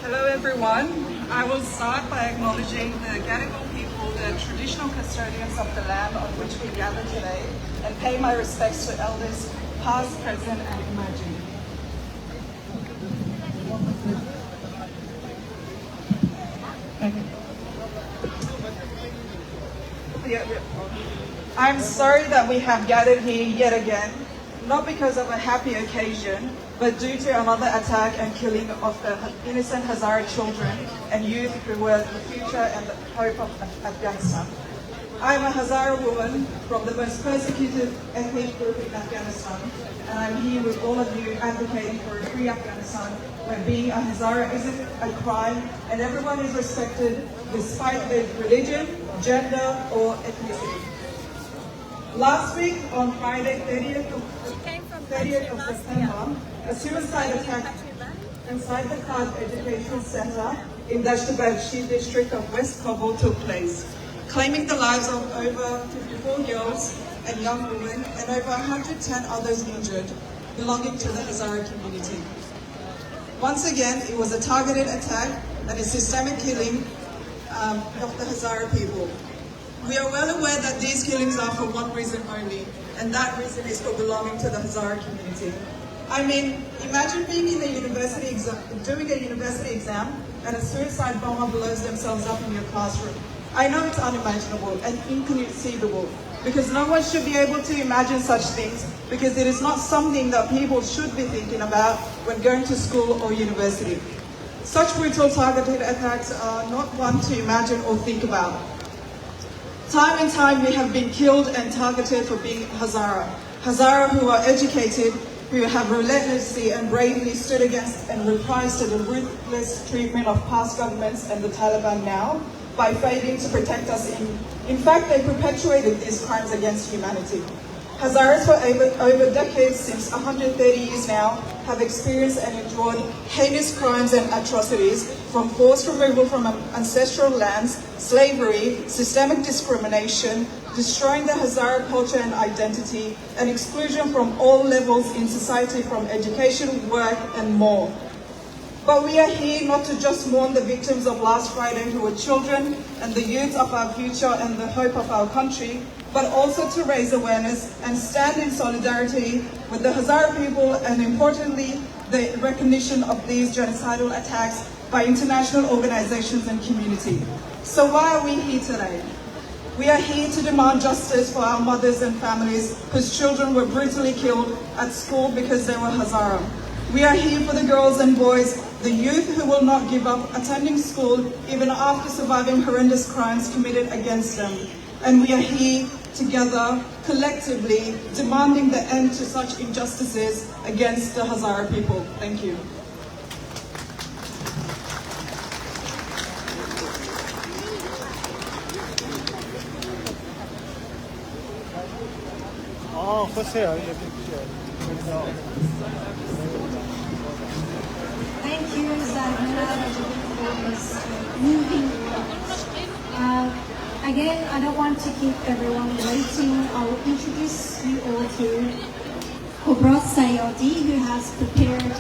O: Hello everyone. I will start by acknowledging the Gadigal people, the traditional custodians of the land on which we gather today, and pay my respects to elders past, present and emerging. I'm sorry that we have gathered here yet again, not because of a happy occasion, but due to another attack and killing of the innocent Hazara children and youth who were the future and the hope of Afghanistan. I am a Hazara woman from the most persecuted ethnic group in Afghanistan, and I'm here with all of you advocating for a free Afghanistan where being a Hazara isn't a crime and everyone is respected despite their religion, gender or ethnicity. Last week on Friday, 30th of September, a suicide attack inside the Khad Education Center in Dashtabadshi district of West Kabul took place, claiming the lives of over 54 girls and young women, and over 110 others injured, belonging to the Hazara community. Once again, it was a targeted attack and a systemic killing of the Hazara people. We are well aware that these killings are for one reason only, and that reason is for belonging to the Hazara community. I mean, imagine being in a university exam, doing a university exam, and a suicide bomber blows themselves up in your classroom. I know it's unimaginable and inconceivable, because no one should be able to imagine such things, because it is not something that people should be thinking about when going to school or university. Such brutal targeted attacks are not one to imagine or think about. Time and time we have been killed and targeted for being Hazara. Hazara who are educated, who have relentlessly and bravely stood against and reprised the ruthless treatment of past governments and the Taliban now by failing to protect us. In fact, they perpetuated these crimes against humanity. Hazaras for over decades, since 130 years now, have experienced and endured heinous crimes and atrocities, from forced removal from ancestral lands, slavery, systemic discrimination, destroying the Hazara culture and identity, and exclusion from all levels in society, from education, work, and more. But we are here not to just mourn the victims of last Friday who were children and the youth of our future and the hope of our country, but also to raise awareness and stand in solidarity with the Hazara people, and importantly, the recognition of these genocidal attacks by international organizations and community. So why are we here today? We are here to demand justice for our mothers and families whose children were brutally killed at school because they were Hazara. We are here for the girls and boys, the youth who will not give up attending school even after surviving horrendous crimes committed against them. And we are here together, collectively, demanding the end to such injustices against the Hazara people. Thank you.
C: Thank you, Zagna, for this moving. Again, I don't want to keep everyone waiting. I will introduce you all to October8, who has prepared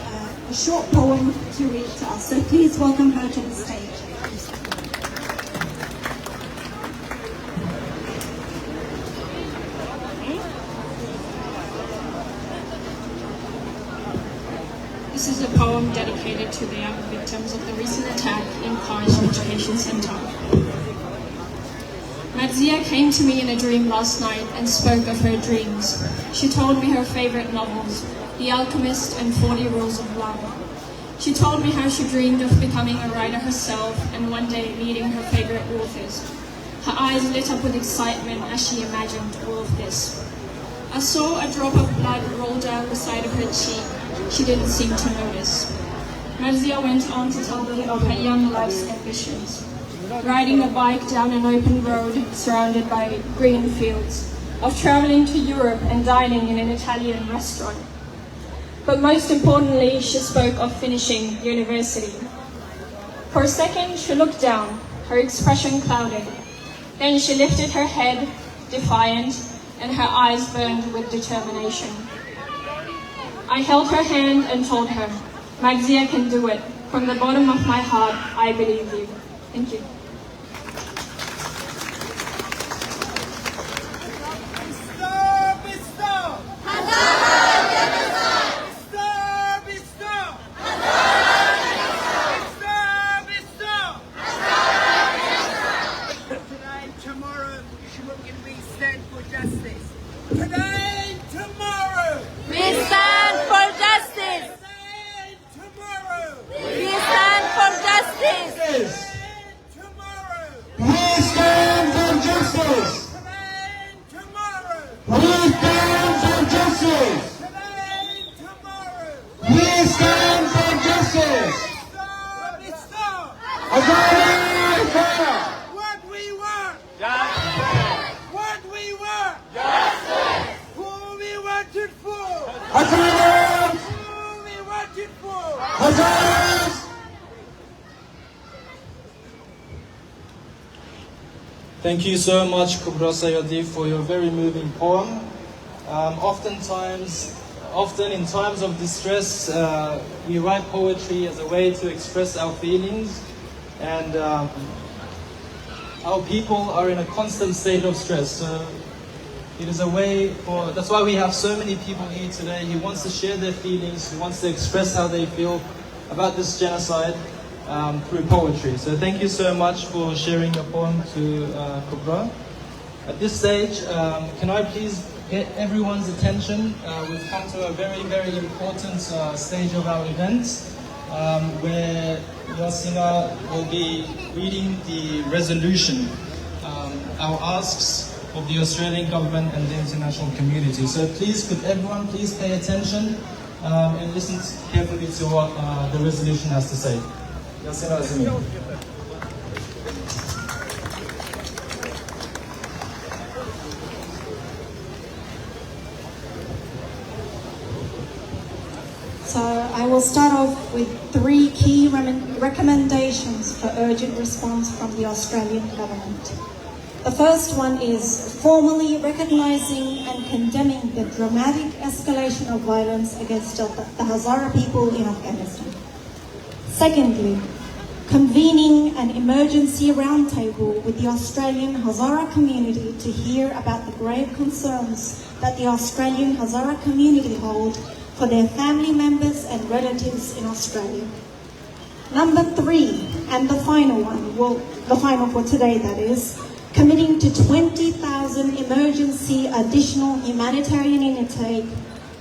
C: a short poem to read to us. So please welcome her to the stage.
P: This is a poem dedicated to the young victims of the recent attack in College Education Centre. Madzia came to me in a dream last night and spoke of her dreams. She told me her favourite novels, The Alchemist and 40 Rules of Love. She told me how she dreamed of becoming a writer herself and one day meeting her favourite authors. Her eyes lit up with excitement as she imagined all of this. I saw a drop of blood roll down the side of her cheek. She didn't seem to notice. Madzia went on to tell me of her young life's ambitions. Riding a bike down an open road surrounded by green fields, of travelling to Europe and dining in an Italian restaurant. But most importantly, she spoke of finishing university. For a second, she looked down, her expression clouded. Then she lifted her head, defiant, and her eyes burned with determination. I held her hand and told her, Madzia can do it. From the bottom of my heart, I believe you. Thank you.
L: Thank you so much, Kubra Sayadi, for your very moving poem. Often in times of distress, we write poetry as a way to express our feelings, and our people are in a constant state of stress. So it is a way for, that's why we have so many people here today. He wants to share their feelings, he wants to express how they feel about this genocide through poetry. So thank you so much for sharing your poem to Kubra. At this stage, can I please get everyone's attention? We've come to a very, very important stage of our event where Yasina will be reading the resolution, our asks of the Australian government and the international community. So please, could everyone please pay attention and listen carefully to what the resolution has to say. Yasina Azimi.
C: So I will start off with 3 key recommendations for urgent response from the Australian government. The first one is formally recognising and condemning the dramatic escalation of violence against the Hazara people in Afghanistan. Secondly, convening an emergency roundtable with the Australian Hazara community to hear about the grave concerns that the Australian Hazara community hold for their family members and relatives in Australia. Number 3, and the final one, well, the final for today that is, committing to 20,000 emergency additional humanitarian intake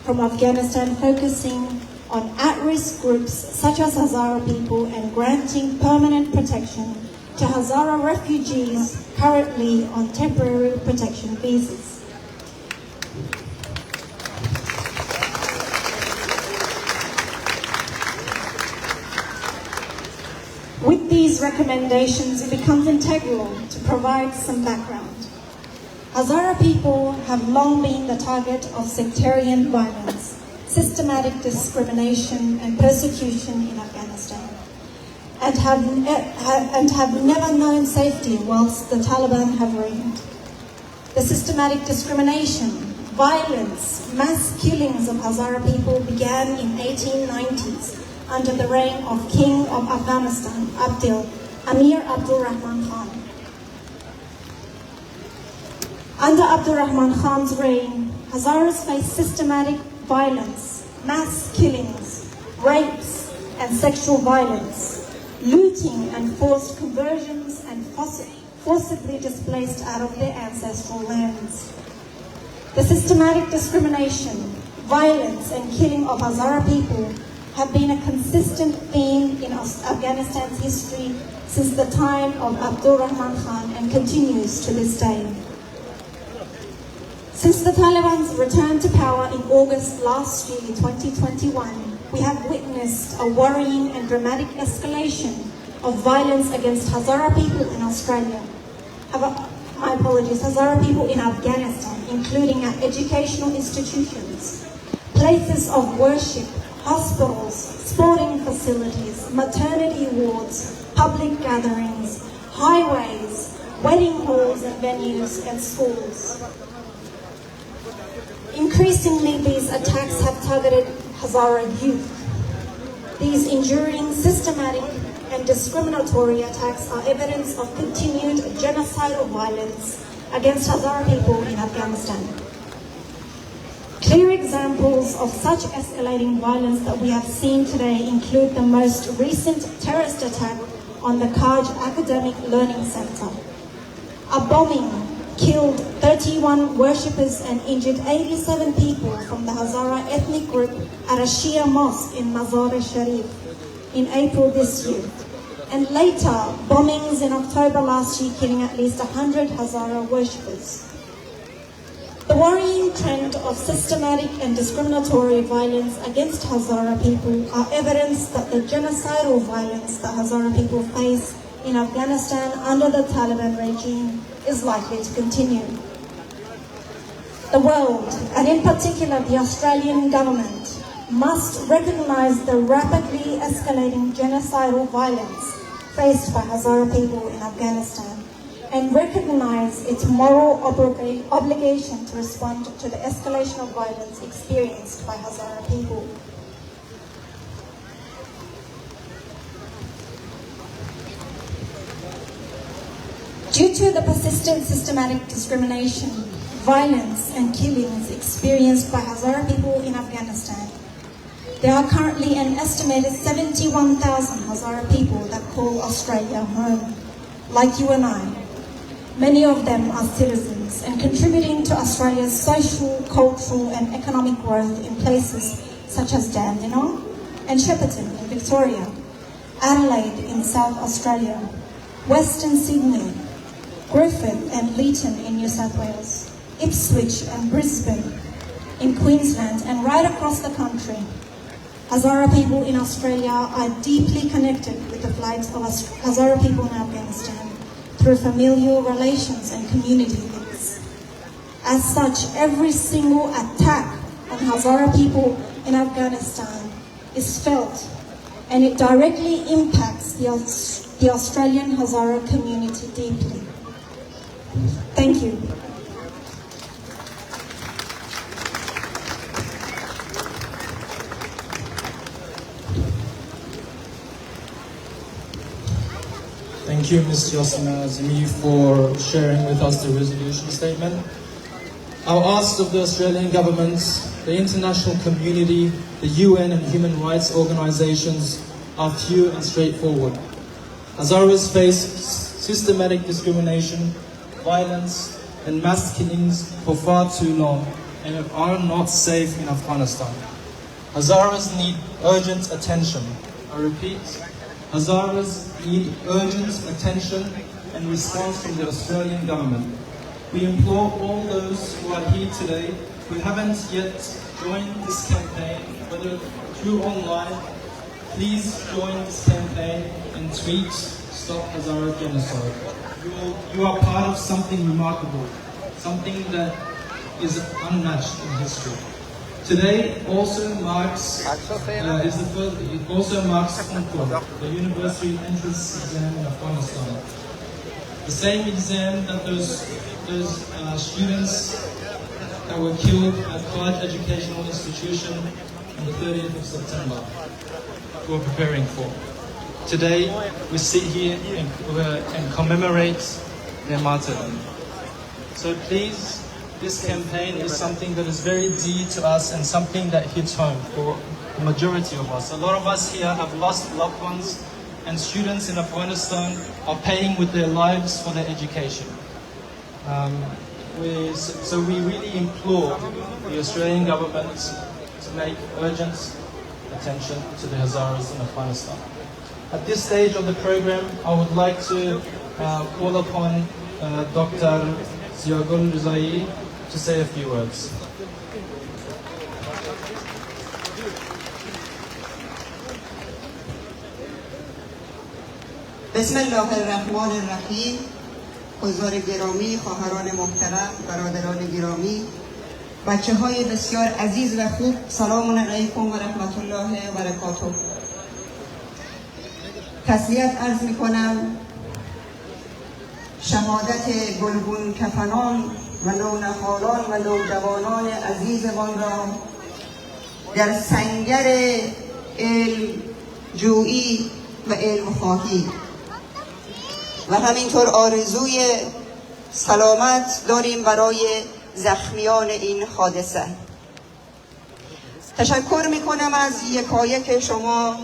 C: from Afghanistan, focusing on at-risk groups such as Hazara people and granting permanent protection to Hazara refugees currently on temporary protection visas. With these recommendations, it becomes integral to provide some background. Hazara people have long been the target of sectarian violence, systematic discrimination and persecution in Afghanistan, and have never known safety whilst the Taliban have reigned. The systematic discrimination, violence, mass killings of Hazara people began in 1890s under the reign of King of Afghanistan, Amir Abdul Rahman Khan. Under Abdul Rahman Khan's reign, Hazaras faced systematic violence, mass killings, rapes and sexual violence, looting and forced conversions, and forcibly displaced out of their ancestral lands. The systematic discrimination, violence and killing of Hazara people have been a consistent theme in Afghanistan's history since the time of Abdul Rahman Khan and continues to this day. Since the Taliban's return to power in August last year, 2021, we have witnessed a worrying and dramatic escalation of violence against Hazara people in Australia. Hazara people in Afghanistan, including at educational institutions, places of worship, hospitals, sporting facilities, maternity wards, public gatherings, highways, wedding halls and venues, and schools. Increasingly, these attacks have targeted Hazara youth. These enduring, systematic and discriminatory attacks are evidence of continued genocidal violence against Hazara people in Afghanistan. Clear examples of such escalating violence that we have seen today include the most recent terrorist attack on the Kaj Academic Learning Centre. A bombing killed 31 worshippers and injured 87 people from the Hazara ethnic group at a Shia mosque in Mazar-e-Sharif in April this year. And later, bombings in October last year killing at least 100 Hazara worshippers. The worrying trend of systematic and discriminatory violence against Hazara people are evidence that the genocidal violence that Hazara people face in Afghanistan under the Taliban regime is likely to continue. The world, and in particular the Australian government, must recognise the rapidly escalating genocidal violence faced by Hazara people in Afghanistan and recognize its moral obligation to respond to the escalation of violence experienced by Hazara people. Due to the persistent systematic discrimination, violence and killings experienced by Hazara people in Afghanistan, there are currently an estimated 71,000 Hazara people that call Australia home, like you and I. Many of them are citizens and contributing to Australia's social, cultural and economic growth in places such as Dandenong and Shepparton in Victoria, Adelaide in South Australia, Western Sydney, Griffith and Leeton in New South Wales, Ipswich and Brisbane in Queensland, and right across the country. Hazara people in Australia are deeply connected with the flags of Hazara people in Afghanistan through familial relations and community links. As such, every single attack on Hazara people in Afghanistan is felt, and it directly impacts the Australian Hazara community deeply. Thank you.
L: Thank you, Ms. Yasmina Azimi, for sharing with us the resolution statement. Our asks of the Australian government, the international community, the UN and human rights organizations are few and straightforward. Hazaras face systematic discrimination, violence and mass killings for far too long and are not safe in Afghanistan. Hazaras need urgent attention. I repeat, Hazaras need urgent attention and response from the Australian government. We implore all those who are here today who haven't yet joined this campaign, whether through online, please join this campaign and tweet Stop Hazara Genocide. You are part of something remarkable, something that is unmatched in history. Today also marks October, the university entrance exam in Afghanistan. The same exam that those students that were killed at College Educational Institution on the 30th of September were preparing for. Today we sit here and commemorate their martyrdom. So please, this campaign is something that is very dear to us and something that hits home for the majority of us. A lot of us here have lost loved ones, and students in Afghanistan are paying with their lives for their education. So we really implore the Australian government to make urgent attention to the Hazaras in Afghanistan. At this stage of the program, I would like to call upon Dr. Ziagul Rizai to say a few words.
Q: بسم الله الرحمن الرحیم. حضار گرامی، خواهران محترم، برادران گرامی، بچه های بسیار عزیز و خوب، سلام علیکم و رحمت الله و برکاته. تسلیت عرض می کنم شهادت گلگون کفنان و نونهالان و نوجوانان عزیزمان را در سنگر علم جویی و علم خواهی و همینطور آرزوی سلامت داریم برای زخمیان این حادثه. تشکر میکنم از یکایک شما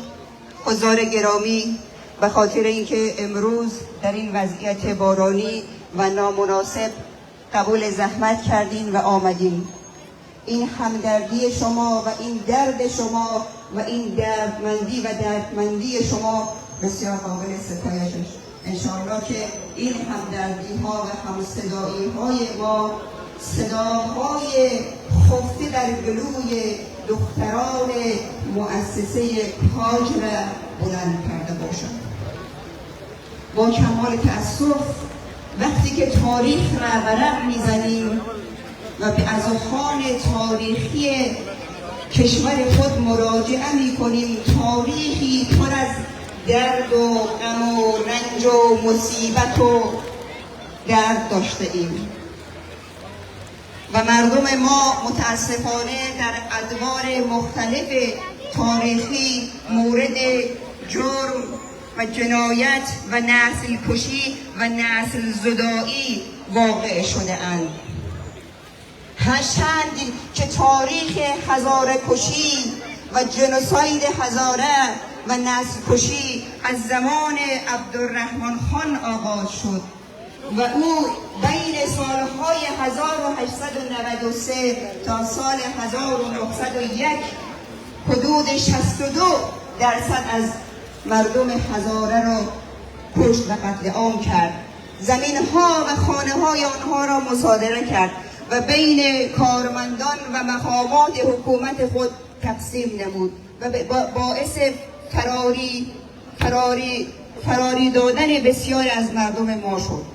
Q: حضار گرامی به خاطر اینکه امروز در این وضعیت بارانی و نامناسب قبول زحمت کردین و آمدین. این همدردی شما و این درد شما و این دردمندی و دردمندی شما بسیار قابل ستایش. انشاءالله که این همدردی ها و همصدایی های ما صداهای خفته در گلوی دختران مؤسسه پاج را بلند کرده باشد. با کمال تأسف وقتی که تاریخ را ورق میزنیم و به ازخوان تاریخی کشور خود مراجعه میکنیم، تاریخی پر از درد و غم و رنج و مصیبت و درد داشته ایم و مردم ما متاسفانه در ادوار مختلف تاریخی مورد جرم و جنایت و نسل کشی و نسل زدایی واقع شده اند. هرچند که تاریخ هزاره کشی و جنوساید هزاره و نسل کشی از زمان عبدالرحمن خان آغاز شد و او بین سالهای 1893 تا سال 1901 حدود 62% از مردم هزاره را کشت و قتل عام کرد. زمین ها و خانه های آنها را مصادره کرد و بین کارمندان و مقامات حکومت خود تقسیم نمود و باعث فراری دادن بسیاری از مردم ما شد.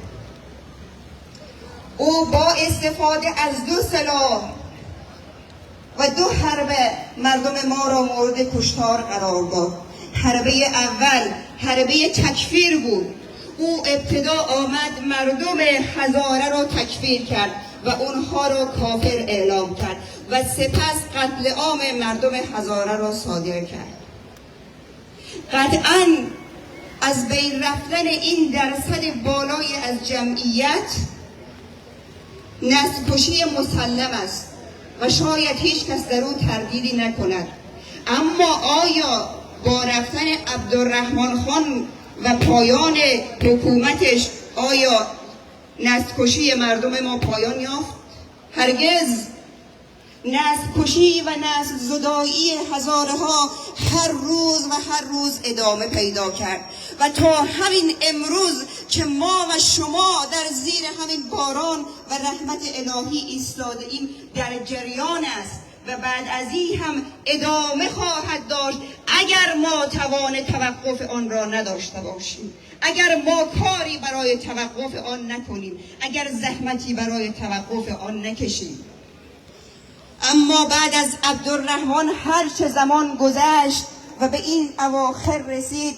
Q: او با استفاده از 2 سلاح و 2 حربه مردم ما را مورد کشتار قرار داد. حربه اول حربه تکفیر بود. او ابتدا آمد مردم هزاره را تکفیر کرد و اونها را کافر اعلام کرد و سپس قتل عام مردم هزاره را صادر کرد. قطعاً از بین رفتن این درصد بالای از جمعیت نسل کشی مسلم است و شاید هیچ کس در او تردیدی نکند. اما آیا با رفتن عبدالرحمن خان و پایان حکومتش آیا نسل کشی مردم ما پایان یافت؟ هرگز. نسل کشی و نسل زدایی هزاره ها هر روز ادامه پیدا کرد و تا همین امروز که ما و شما در زیر همین باران و رحمت الهی ایستاده ایم در جریان است و بعد از این هم ادامه خواهد داشت اگر ما توان توقف آن را نداشته باشیم، اگر ما کاری برای توقف آن نکنیم، اگر زحمتی برای توقف آن نکشیم. اما بعد از عبدالرحمن هر چه زمان گذشت و به این اواخر رسید،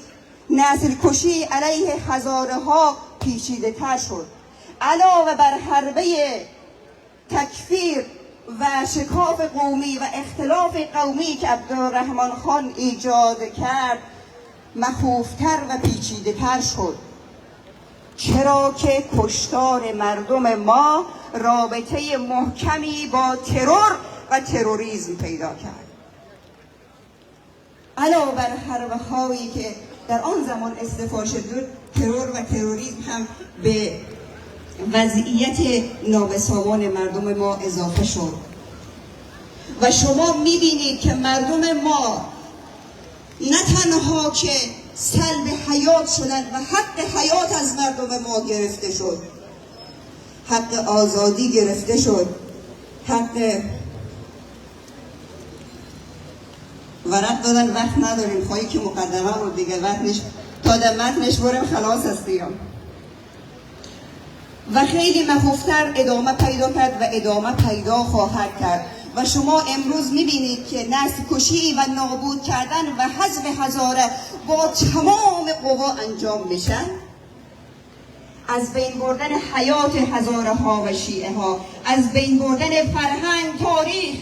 Q: نسل کشی علیه هزاره ها پیچیده تر شد. علاوه بر حربه تکفیر و شکاف قومی و اختلاف قومی که عبدالرحمن خان ایجاد کرد، مخوفتر و پیچیده تر شد، چرا که کشتار مردم ما رابطه محکمی با ترور و تروریسم پیدا کرد. علاوه بر حربه هایی که در آن زمان استفاده شد، ترور و تروریسم هم به وضعیت نابسامان مردم ما اضافه شد و شما میبینید که مردم ما نه تنها که سلب حیات شدند و حق حیات از مردم ما گرفته شد، حق آزادی گرفته شد، حق ورق دادن وقت نداریم، خواهی که مقدمه رو دیگه وقتش تا در متنش برم خلاص هستیم و خیلی مخوفتر ادامه پیدا کرد و ادامه پیدا خواهد کرد و شما امروز میبینید که نسل کشی و نابود کردن و حذف هزاره با تمام قوا انجام میشن. از بین بردن حیات هزاره ها و شیعه ها، از بین بردن فرهنگ، تاریخ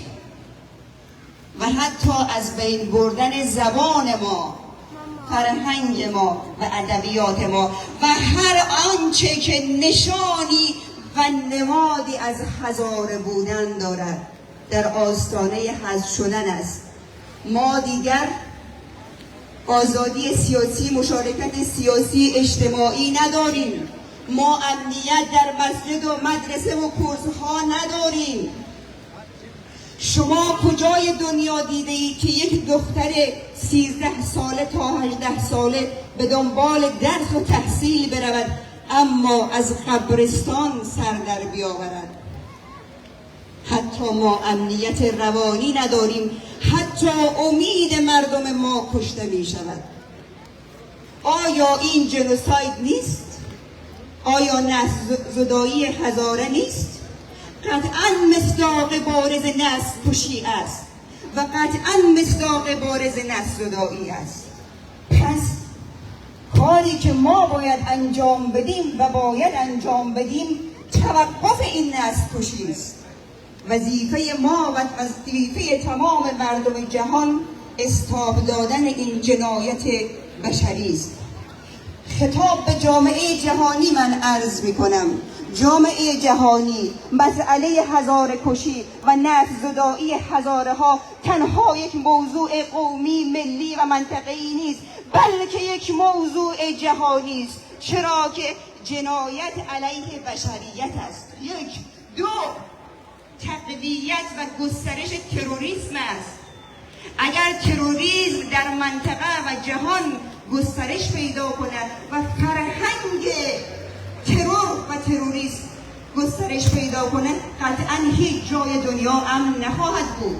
Q: و حتی از بین بردن زبان ما، فرهنگ ما و ادبیات ما و هر آنچه که نشانی و نمادی از هزاره بودن دارد در آستانه حذف شدن است. ما دیگر آزادی سیاسی، مشارکت سیاسی اجتماعی نداریم. ما امنیت در مسجد و مدرسه و کورس‌ها نداریم. شما کجای دنیا دیده اید که یک دختر 13 ساله تا 18 ساله به دنبال درس و تحصیل برود اما از قبرستان سر در بیاورد؟ حتی ما امنیت روانی نداریم، حتی امید مردم ما کشته می شود. آیا این جنوساید نیست؟ آیا نسل زدایی هزاره نیست؟ قطعاً مصداق بارز نسل کشی است و قطعاً مصداق بارز نسل زدایی است. پس کاری که ما باید انجام بدیم و باید انجام بدیم توقف این نسل کشی است. وظیفه ما و وظیفه تمام مردم جهان استاب دادن این جنایت بشری است. خطاب به جامعه جهانی من عرض می کنم: جامعه جهانی، مسئله هزاره کشی و نسل زدایی هزاره ها تنها یک موضوع قومی، ملی و منطقه‌ای نیست، بلکه یک موضوع جهانی است. چرا که جنایت علیه بشریت است. یک. دو، تقویت و گسترش تروریسم است. اگر تروریسم در منطقه و جهان گسترش پیدا کند و فرهنگ ترور و تروریسم گسترش پیدا کند، قطعا هیچ جای دنیا امن نخواهد بود.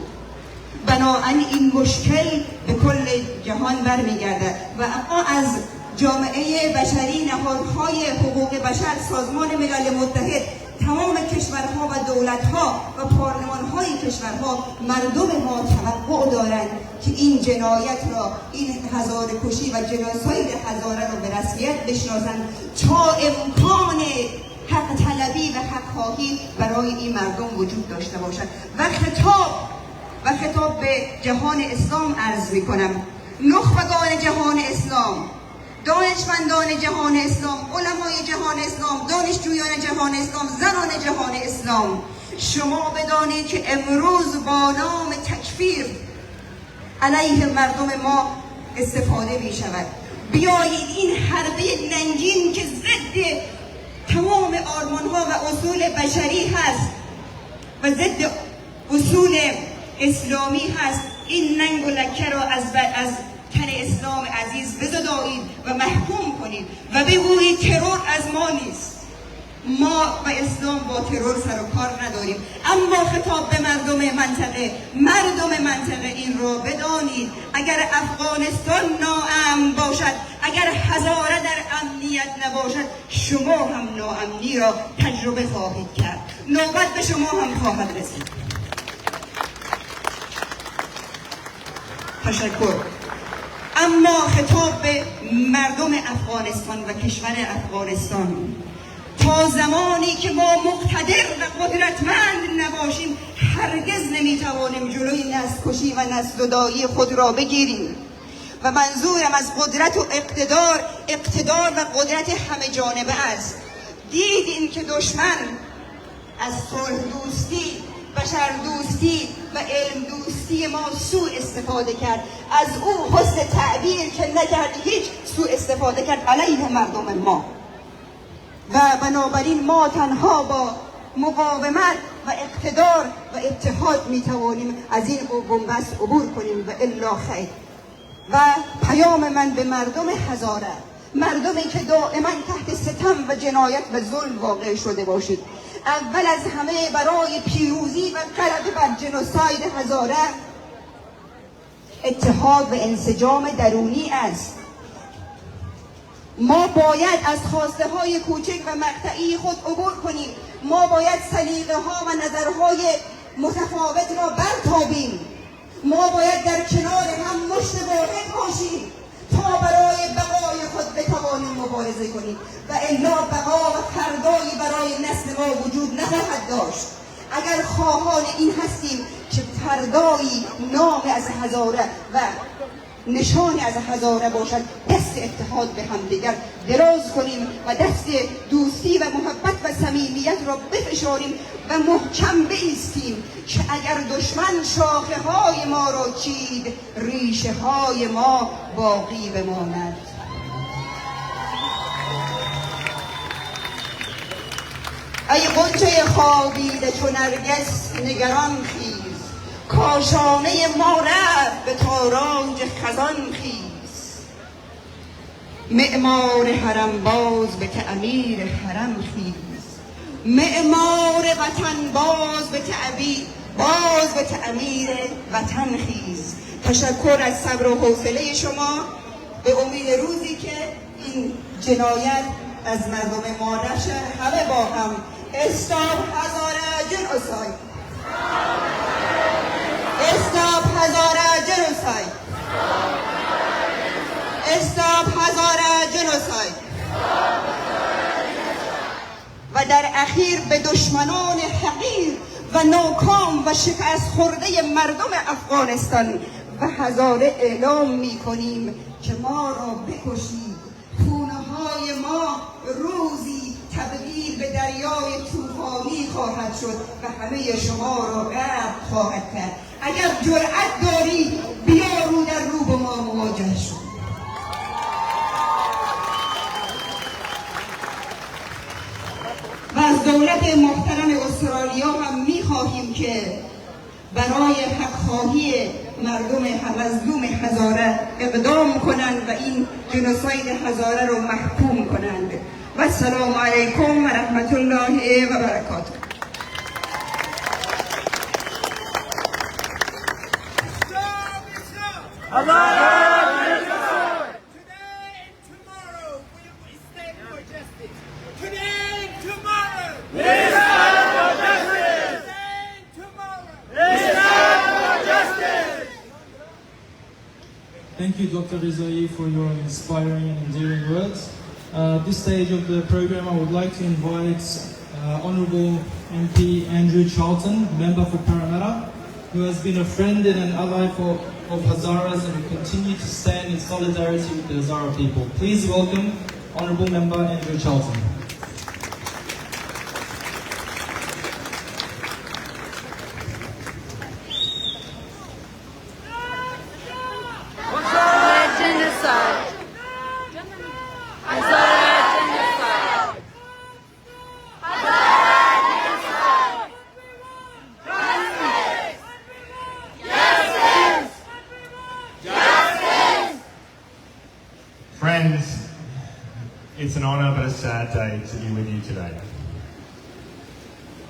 Q: بنابراین این مشکل به کل جهان برمیگردد و اما از جامعه بشری، نهادهای حقوق بشر، سازمان ملل متحد، تمام کشورها و دولتها و پارلمانهای کشورها، مردم ما توقع دارند که این جنایت را، این هزاره کشی و جنوساید هزاره را به رسمیت بشناسند تا امکان حق طلبی و حق خواهی برای این مردم وجود داشته باشد. و خطاب به جهان اسلام عرض می کنم: نخبگان جهان اسلام، دانشمندان جهان اسلام، علمای جهان اسلام، دانشجویان جهان اسلام، زنان جهان اسلام، شما بدانید که امروز با نام تکفیر علیه مردم ما استفاده می شود. بیایید این حربه ننگین که ضد تمام آرمانها و اصول بشری هست و ضد اصول اسلامی هست، این ننگ و لکه را از تن اسلام عزیز بزدایید و محکوم کنید و بگویید ترور از ما نیست. ما و اسلام با ترور سر و کار نداریم. اما خطاب به مردم منطقه این را بدانید: اگر افغانستان ناامن باشد، اگر هزاره در امنیت نباشد، شما هم ناامنی را تجربه خواهید کرد. نوبت به شما هم خواهد رسید. تشکر. اما خطاب به مردم افغانستان و کشور افغانستان: تا زمانی که ما مقتدر و قدرتمند نباشیم، هرگز نمیتوانیم جلوی نسل کشی و نسل زدایی خود را بگیریم. و منظورم از قدرت و اقتدار و قدرت همه جانبه است. دیدیم که دشمن از صلح دوستی، بشر دوستی و علم دوستی ما سوء استفاده کرد. از او حسن تعبیر که نکرد، هیچ سوء استفاده کرد علیه مردم ما. و بنابراین ما تنها با مقاومت و اقتدار و اتحاد میتوانیم از این بنبست عبور کنیم و الا خیر. و پیام من به مردم هزاره، مردمی که دائما تحت ستم و جنایت و ظلم واقع شده باشید، اول از همه برای پیروزی و غلبه بر جنوساید هزاره اتحاد و انسجام درونی است. ما باید از خواسته های کوچک و مقطعی خود عبور کنیم. ما باید سلیقه ها و نظرهای متفاوت را برتابیم. ما باید در کنار هم مشت واحد باشیم تا برای بقای خود بتوانیم مبارزه کنیم و الا بقا و فردایی برای نسل ما وجود نخواهد داشت. اگر خواهان این هستیم که فردایی نام از هزاره و نشانی از هزاره باشد، دست اتحاد به هم دیگر دراز کنیم و دست دوستی و محبت و صمیمیت را بفشاریم و محکم بایستیم که اگر دشمن شاخه های ما را چید، ریشه های ما باقی بماند. ای غنچه خوابیده چو نرگس نگران خیز، کاشانه ما رفت به تاراج خزان خیز. معمار حرم باز به تعمیر حرم خیز، معمار وطن باز به تعمیر وطن خیز. تشکر از صبر و حوصله شما، به امید روزی که این جنایت از مردم ما نشه. همه با هم Stop Hazara Genocide! Stop Hazara Genocide! Stop Hazara Genocide! genocide. و در اخیر به دشمنان حقیر و ناکام و شکست خورده مردم افغانستان و هزاره اعلام می کنیم که ما را بکشید. خونه های ما روزی تبدیل به دریای طوفانی خواهد شد و همه شما را غرق خواهد کرد. اگر جرأت داری بیا رو در رو با ما مواجه شو. و از دولت محترم استرالیا هم می‌خواهیم که برای حق‌خواهی مردم مظلوم هزاره اقدام کنند و این جنوساید هزاره رو محکوم کنند. و السلام علیکم و رحمت الله و برکاته.
L: Thank you, Dr. Rizai, for your inspiring and endearing words. At this stage of the program, I would like to invite Honourable MP Andrew Charlton, member for Parramatta, who has been a friend and an ally of Hazaras and will continue to stand in solidarity with the Hazara people. Please welcome Honourable Member Andrew Charlton.
F: Genocide. Hazara genocide. Hazara genocide. Justice. Justice.
R: Friends, it's an honour but a sad day to be with you today.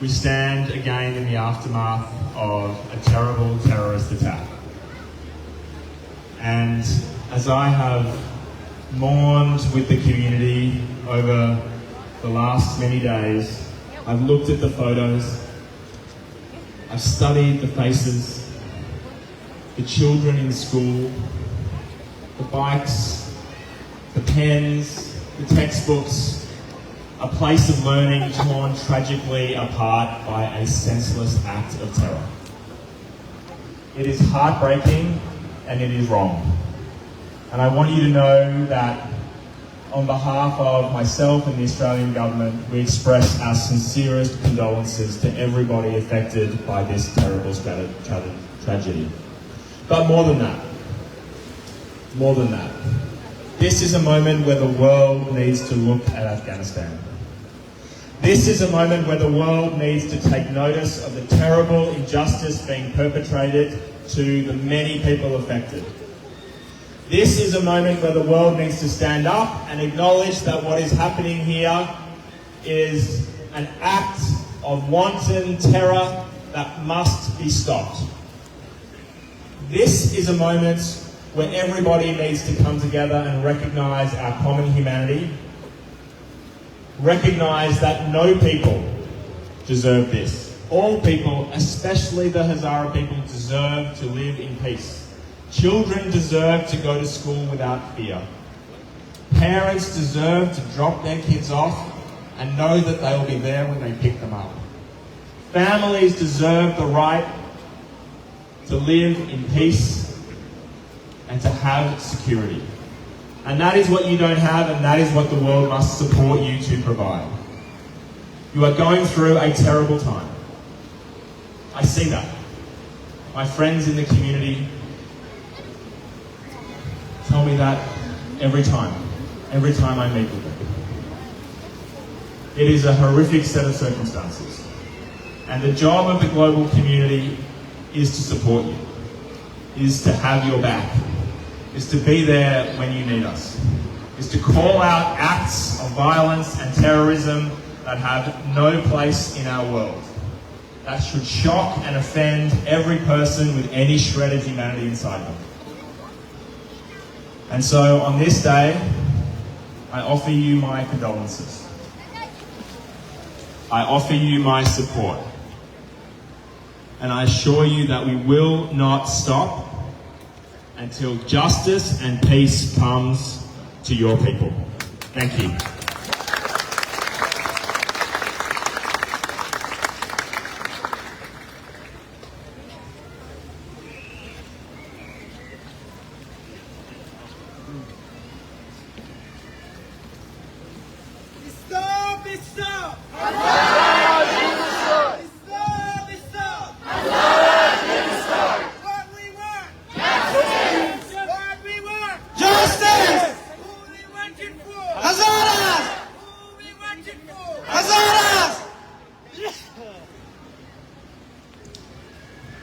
R: We stand again in the aftermath of a terrible terrorist attack. And as I have mourned with the community over the last many days, I've looked at the photos, I've studied the faces, the children in school, the bikes, the pens, the textbooks, a place of learning torn tragically apart by a senseless act of terror. It is heartbreaking and it is wrong. And I want you to know that on behalf of myself and the Australian government, we express our sincerest condolences to everybody affected by this terrible tragedy. But more than that, this is a moment where the world needs to look at Afghanistan. This is a moment where the world needs to take notice of the terrible injustice being perpetrated to the many people affected. This is a moment where the world needs to stand up and acknowledge that what is happening here is an act of wanton terror that must be stopped. This is a moment where everybody needs to come together and recognise our common humanity, recognise that no people deserve this. All people, especially the Hazara people, deserve to live in peace. Children deserve to go to school without fear. Parents deserve to drop their kids off and know that they will be there when they pick them up. Families deserve the right to live in peace and to have security. And that is what you don't have, and that is what the world must support you to provide. You are going through a terrible time. I see that. My friends in the community tell me that every time I meet with them. It is a horrific set of circumstances. And the job of the global community is to support you, is to have your back, is to be there when you need us, is to call out acts of violence and terrorism that have no place in our world, that should shock and offend every person with any shred of humanity inside them. And so on this day, I offer you my condolences. I offer you my support. And I assure you that we will not stop until justice and peace comes to your people. Thank you.
A: Stop! Stop! Justice! Hazaras! Hazaras!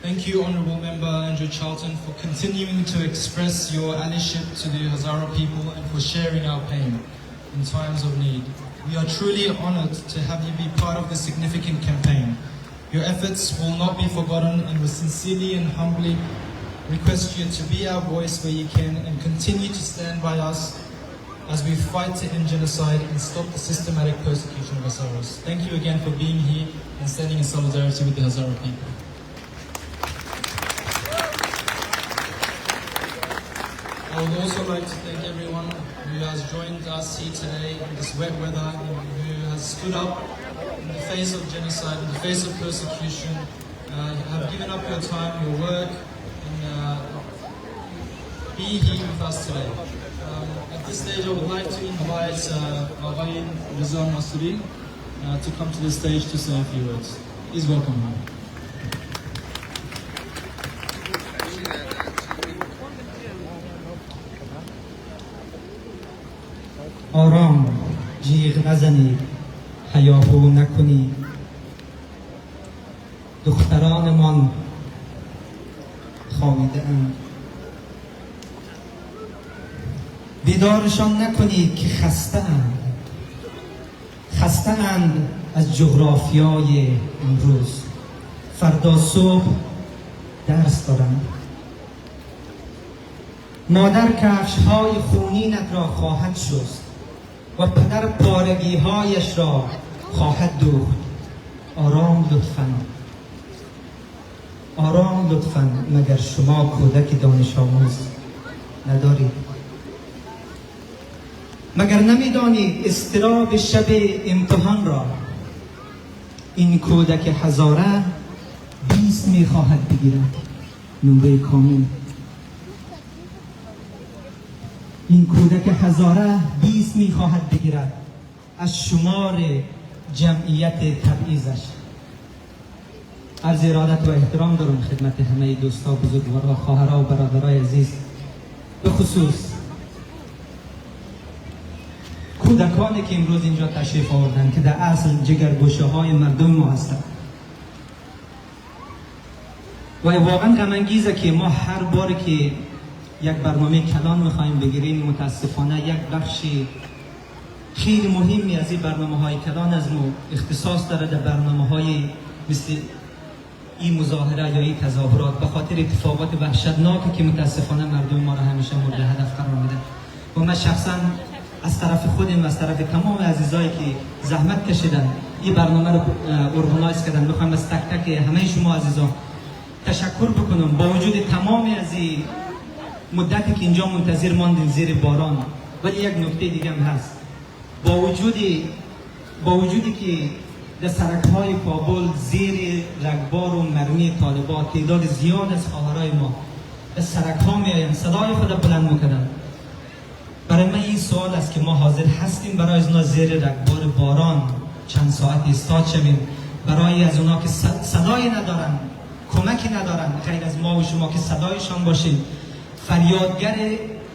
L: Thank you, Honourable Member Andrew Charlton, for continuing to express your allyship to the Hazara people and for sharing our pain in times of need. We are truly honoured to have you be part of this significant campaign. Your efforts will not be forgotten, and we sincerely and humbly request you to be our voice where you can and continue to stand by us as we fight to end genocide and stop the systematic persecution of Hazaras. Thank you again for being here and standing in solidarity with the Hazara people. I would also like to thank everyone who has joined us here today in this wet weather and who has stood up in the face of genocide, in the face of persecution, have given up your time, your work, and be here with us today. At this stage, I would like to invite Maqیم Reza Masuri to come to the stage to say a few words. Please welcome him.
S: آرام جیغ نزنید، هیاهو نکنید. دخترانمان خوابیده اند. بیدارشان نکنید که خسته اند. خسته اند از جغرافیای امروز. فردا صبح درس دارند. مادر کفش‌های خونینت را خواهد شست و پدر پارگی‌هایش را خواهد دوخت. آرام لطفاً، آرام لطفاً، مگر شما کودک دانش آموز ندارید؟ مگر نمیدانید اضطراب شب امتحان را این کودک هزاره 20 میخواهد بگیرد؟ نمره کامل. این کودک هزاره 20 میخواهد بگیرد از شمار جمعیت تبعیضش. عرض ارادت و احترام دارم خدمت همه دوستا، بزرگوارا، خواهرها و برادرای عزیز، به خصوص کودکانی که امروز اینجا تشریف آوردند که در اصل جگرگوشه های مردم ما هستند. و واقعا غم انگیزه که ما هر بار که یک برنامه کلان میخوایم بگیریم، متاسفانه یک بخش خیلی مهمی از این برنامه های کلان از ما اختصاص داره در برنامه های مثل این مظاهره یا این تظاهرات، به خاطر اتفاقات وحشتناکی که متاسفانه مردم ما را همیشه مورد هدف قرار میدن. و من شخصا از طرف خودم و از طرف تمام عزیزایی که زحمت کشیدن این برنامه رو ارگانایز کردن، میخوام از تک تک همه شما عزیزان تشکر بکنم. با وجود تمام از این مدتی که اینجا منتظر ماندین زیر باران، ولی یک نکته دیگه هم هست. با وجودی که در سرک‌های کابل زیر رگبار و مرمی طالبان تعداد زیاد از خواهرای ما در سرک‌ها میآیند، صدای خود بلند میکنند. برای من این سوال است که ما حاضر هستیم برای از اونا زیر رگبار باران چند ساعت ایستاد شویم، برای از اونا که صدایی ندارن، کمکی ندارن غیر از ما و شما که صدایشان باشیم، فریادگر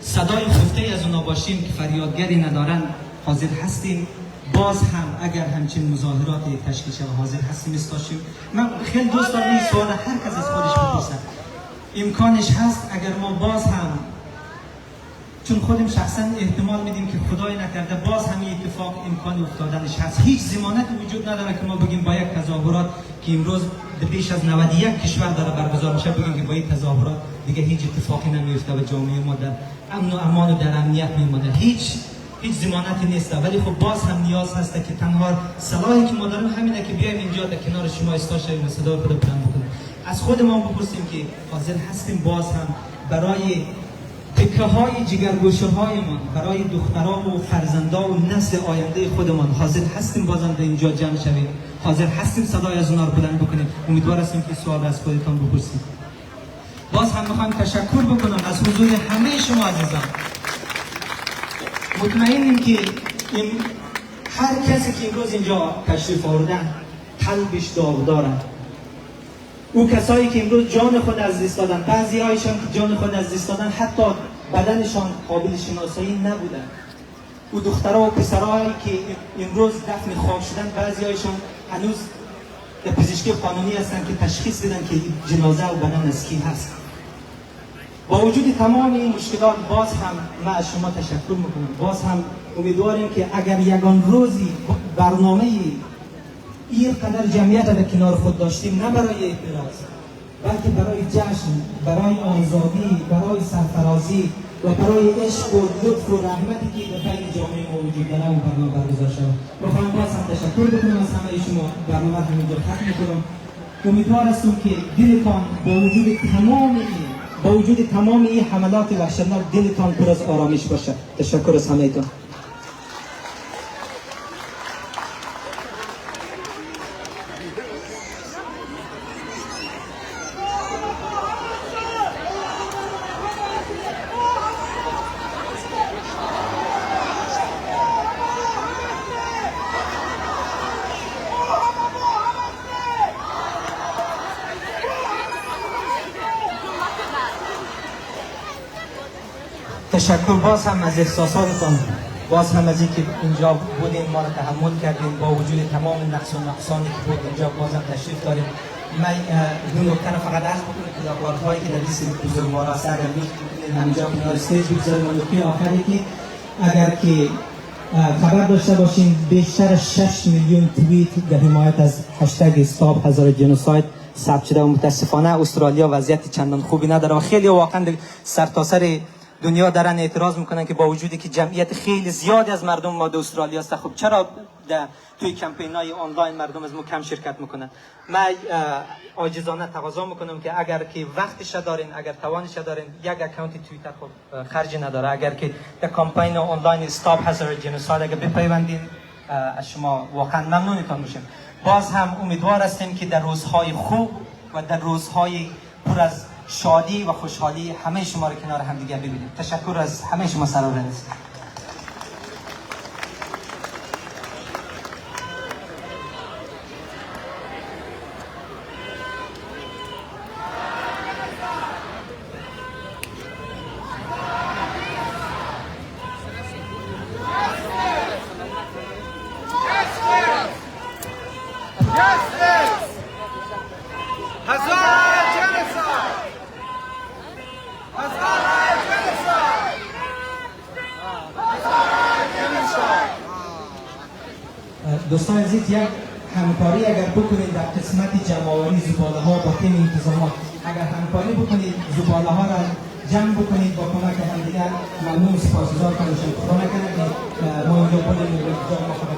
S: صدای خفته از اونا باشیم که فریادگری ندارن. حاضر هستیم باز هم اگر همچین مظاهرات تشکیل شود حاضر هستیم استاشیم. من خیلی دوست دارم این سوال هر کس از خودش بپرسه. امکانش هست اگر ما باز هم، چون خودم شخصا احتمال میدیم که خدای نکرده باز هم این اتفاق امکان افتادنش هست، هیچ ضمانت وجود نداره که ما بگیم با یک تظاهرات که امروز بیش از 91 کشور داره برگزار میشه بگیم که با این تظاهرات دیگه هیچ اتفاقی نمیفته و جامعه ما در امن و امان و در امنیت میمونه. هیچ ضمانتی نیست. ولی خب باز هم نیاز هست که تنها صلاحی که ما داریم همینه که بیایم اینجا در کنار شما استاشیم و صدای خود بلند بکنیم. از خودمان بپرسیم که حاضر هستیم باز هم برای تکه های جگرگوشه های ما برای دختران و فرزندان و نسل آینده خودمان حاضر هستیم بازم در اینجا جمع شویم، حاضر هستیم صدای از اونا رو بلند بکنیم. امیدوار هستیم که سوال از خودتان بپرسید. باز هم میخوام تشکر بکنم از حضور همه شما عزیزان. مطمئنیم که این هر کسی که امروز اینجا تشریف آوردن قلبش داغدارن. او کسایی که امروز جان خود از دست دادن، بعضی هایشان که جان خود از دست دادن حتی بدنشان قابل شناسایی نبودن. او دخترها و پسرهایی که امروز دفن خاک شدن، بعضی هایشان هنوز در پزشکی قانونی هستن که تشخیص بدن که جنازه و بدن از کی هست. با وجود تمام این مشکلات باز هم من از شما تشکر میکنم. باز هم امیدواریم که اگر یگان روزی برنامه این قدر جمعیت در کنار خود داشتیم، نه برای اعتراض بلکه برای جشن، برای آزادی، برای سرفرازی و برای عشق و لطف و رحمتی که در بین جامعه ما وجود داره اون برنامه برگزار شود. میخوام باز هم تشکر بکنم از همه شما. برنامه همینجا ختم میکنم. امیدوار هستم که دلتان با وجود تمام این حملات وحشتناک دلتان پر از آرامش باشه. تشکر از همه تان. تشکر باز هم از احساساتتان، باز هم از اینکه اینجا بودین، ما را تحمل کردین با وجود تمام نقص و نقصانی که بود اینجا بازم تشریف داریم. من دو نکته فقط عرض بکنم که داکوارهایی که در لیست بزرگوار است اگر میتونید همینجا کنار استیج بگذاریم. و نکته آخری که اگر که خبر داشته باشین بیشتر 6 میلیون توییت در حمایت از هشتگ استاپ هزارا جنوساید ثبت شده و متاسفانه استرالیا وضعیت چندان خوبی نداره و خیلی واقعا سرتاسر دنیا دارن اعتراض میکنن که با وجودی که جمعیت خیلی زیادی از مردم ما در استرالیا است، خب چرا توی کمپینای آنلاین مردم از ما کم شرکت میکنن؟ من عاجزانه تقاضا میکنم که اگر که وقتش دارین، اگر توانش دارین، یک اکانت توییتر خب خرجی نداره، اگر که در کمپین آنلاین استاپ هزارا جنوساید اگر بپیوندین از شما واقعا ممنونتان میشیم. باز هم امیدوار هستیم که در روزهای خوب و در روزهای پر از شادی و خوشحالی همه شما رو کنار هم دیگه ببینیم. تشکر از همه شما سرورنس. دوستان عزیز، یک همکاری اگر بکنید در قسمت جمع‌آوری زباله ها با تیم انتظامات، اگر همکاری بکنید زباله ها را جمع بکنید با کمک همدیگر، ممنون سپاسگزار کنم. خدا نکنه ما اینجا بودیم جامعه خود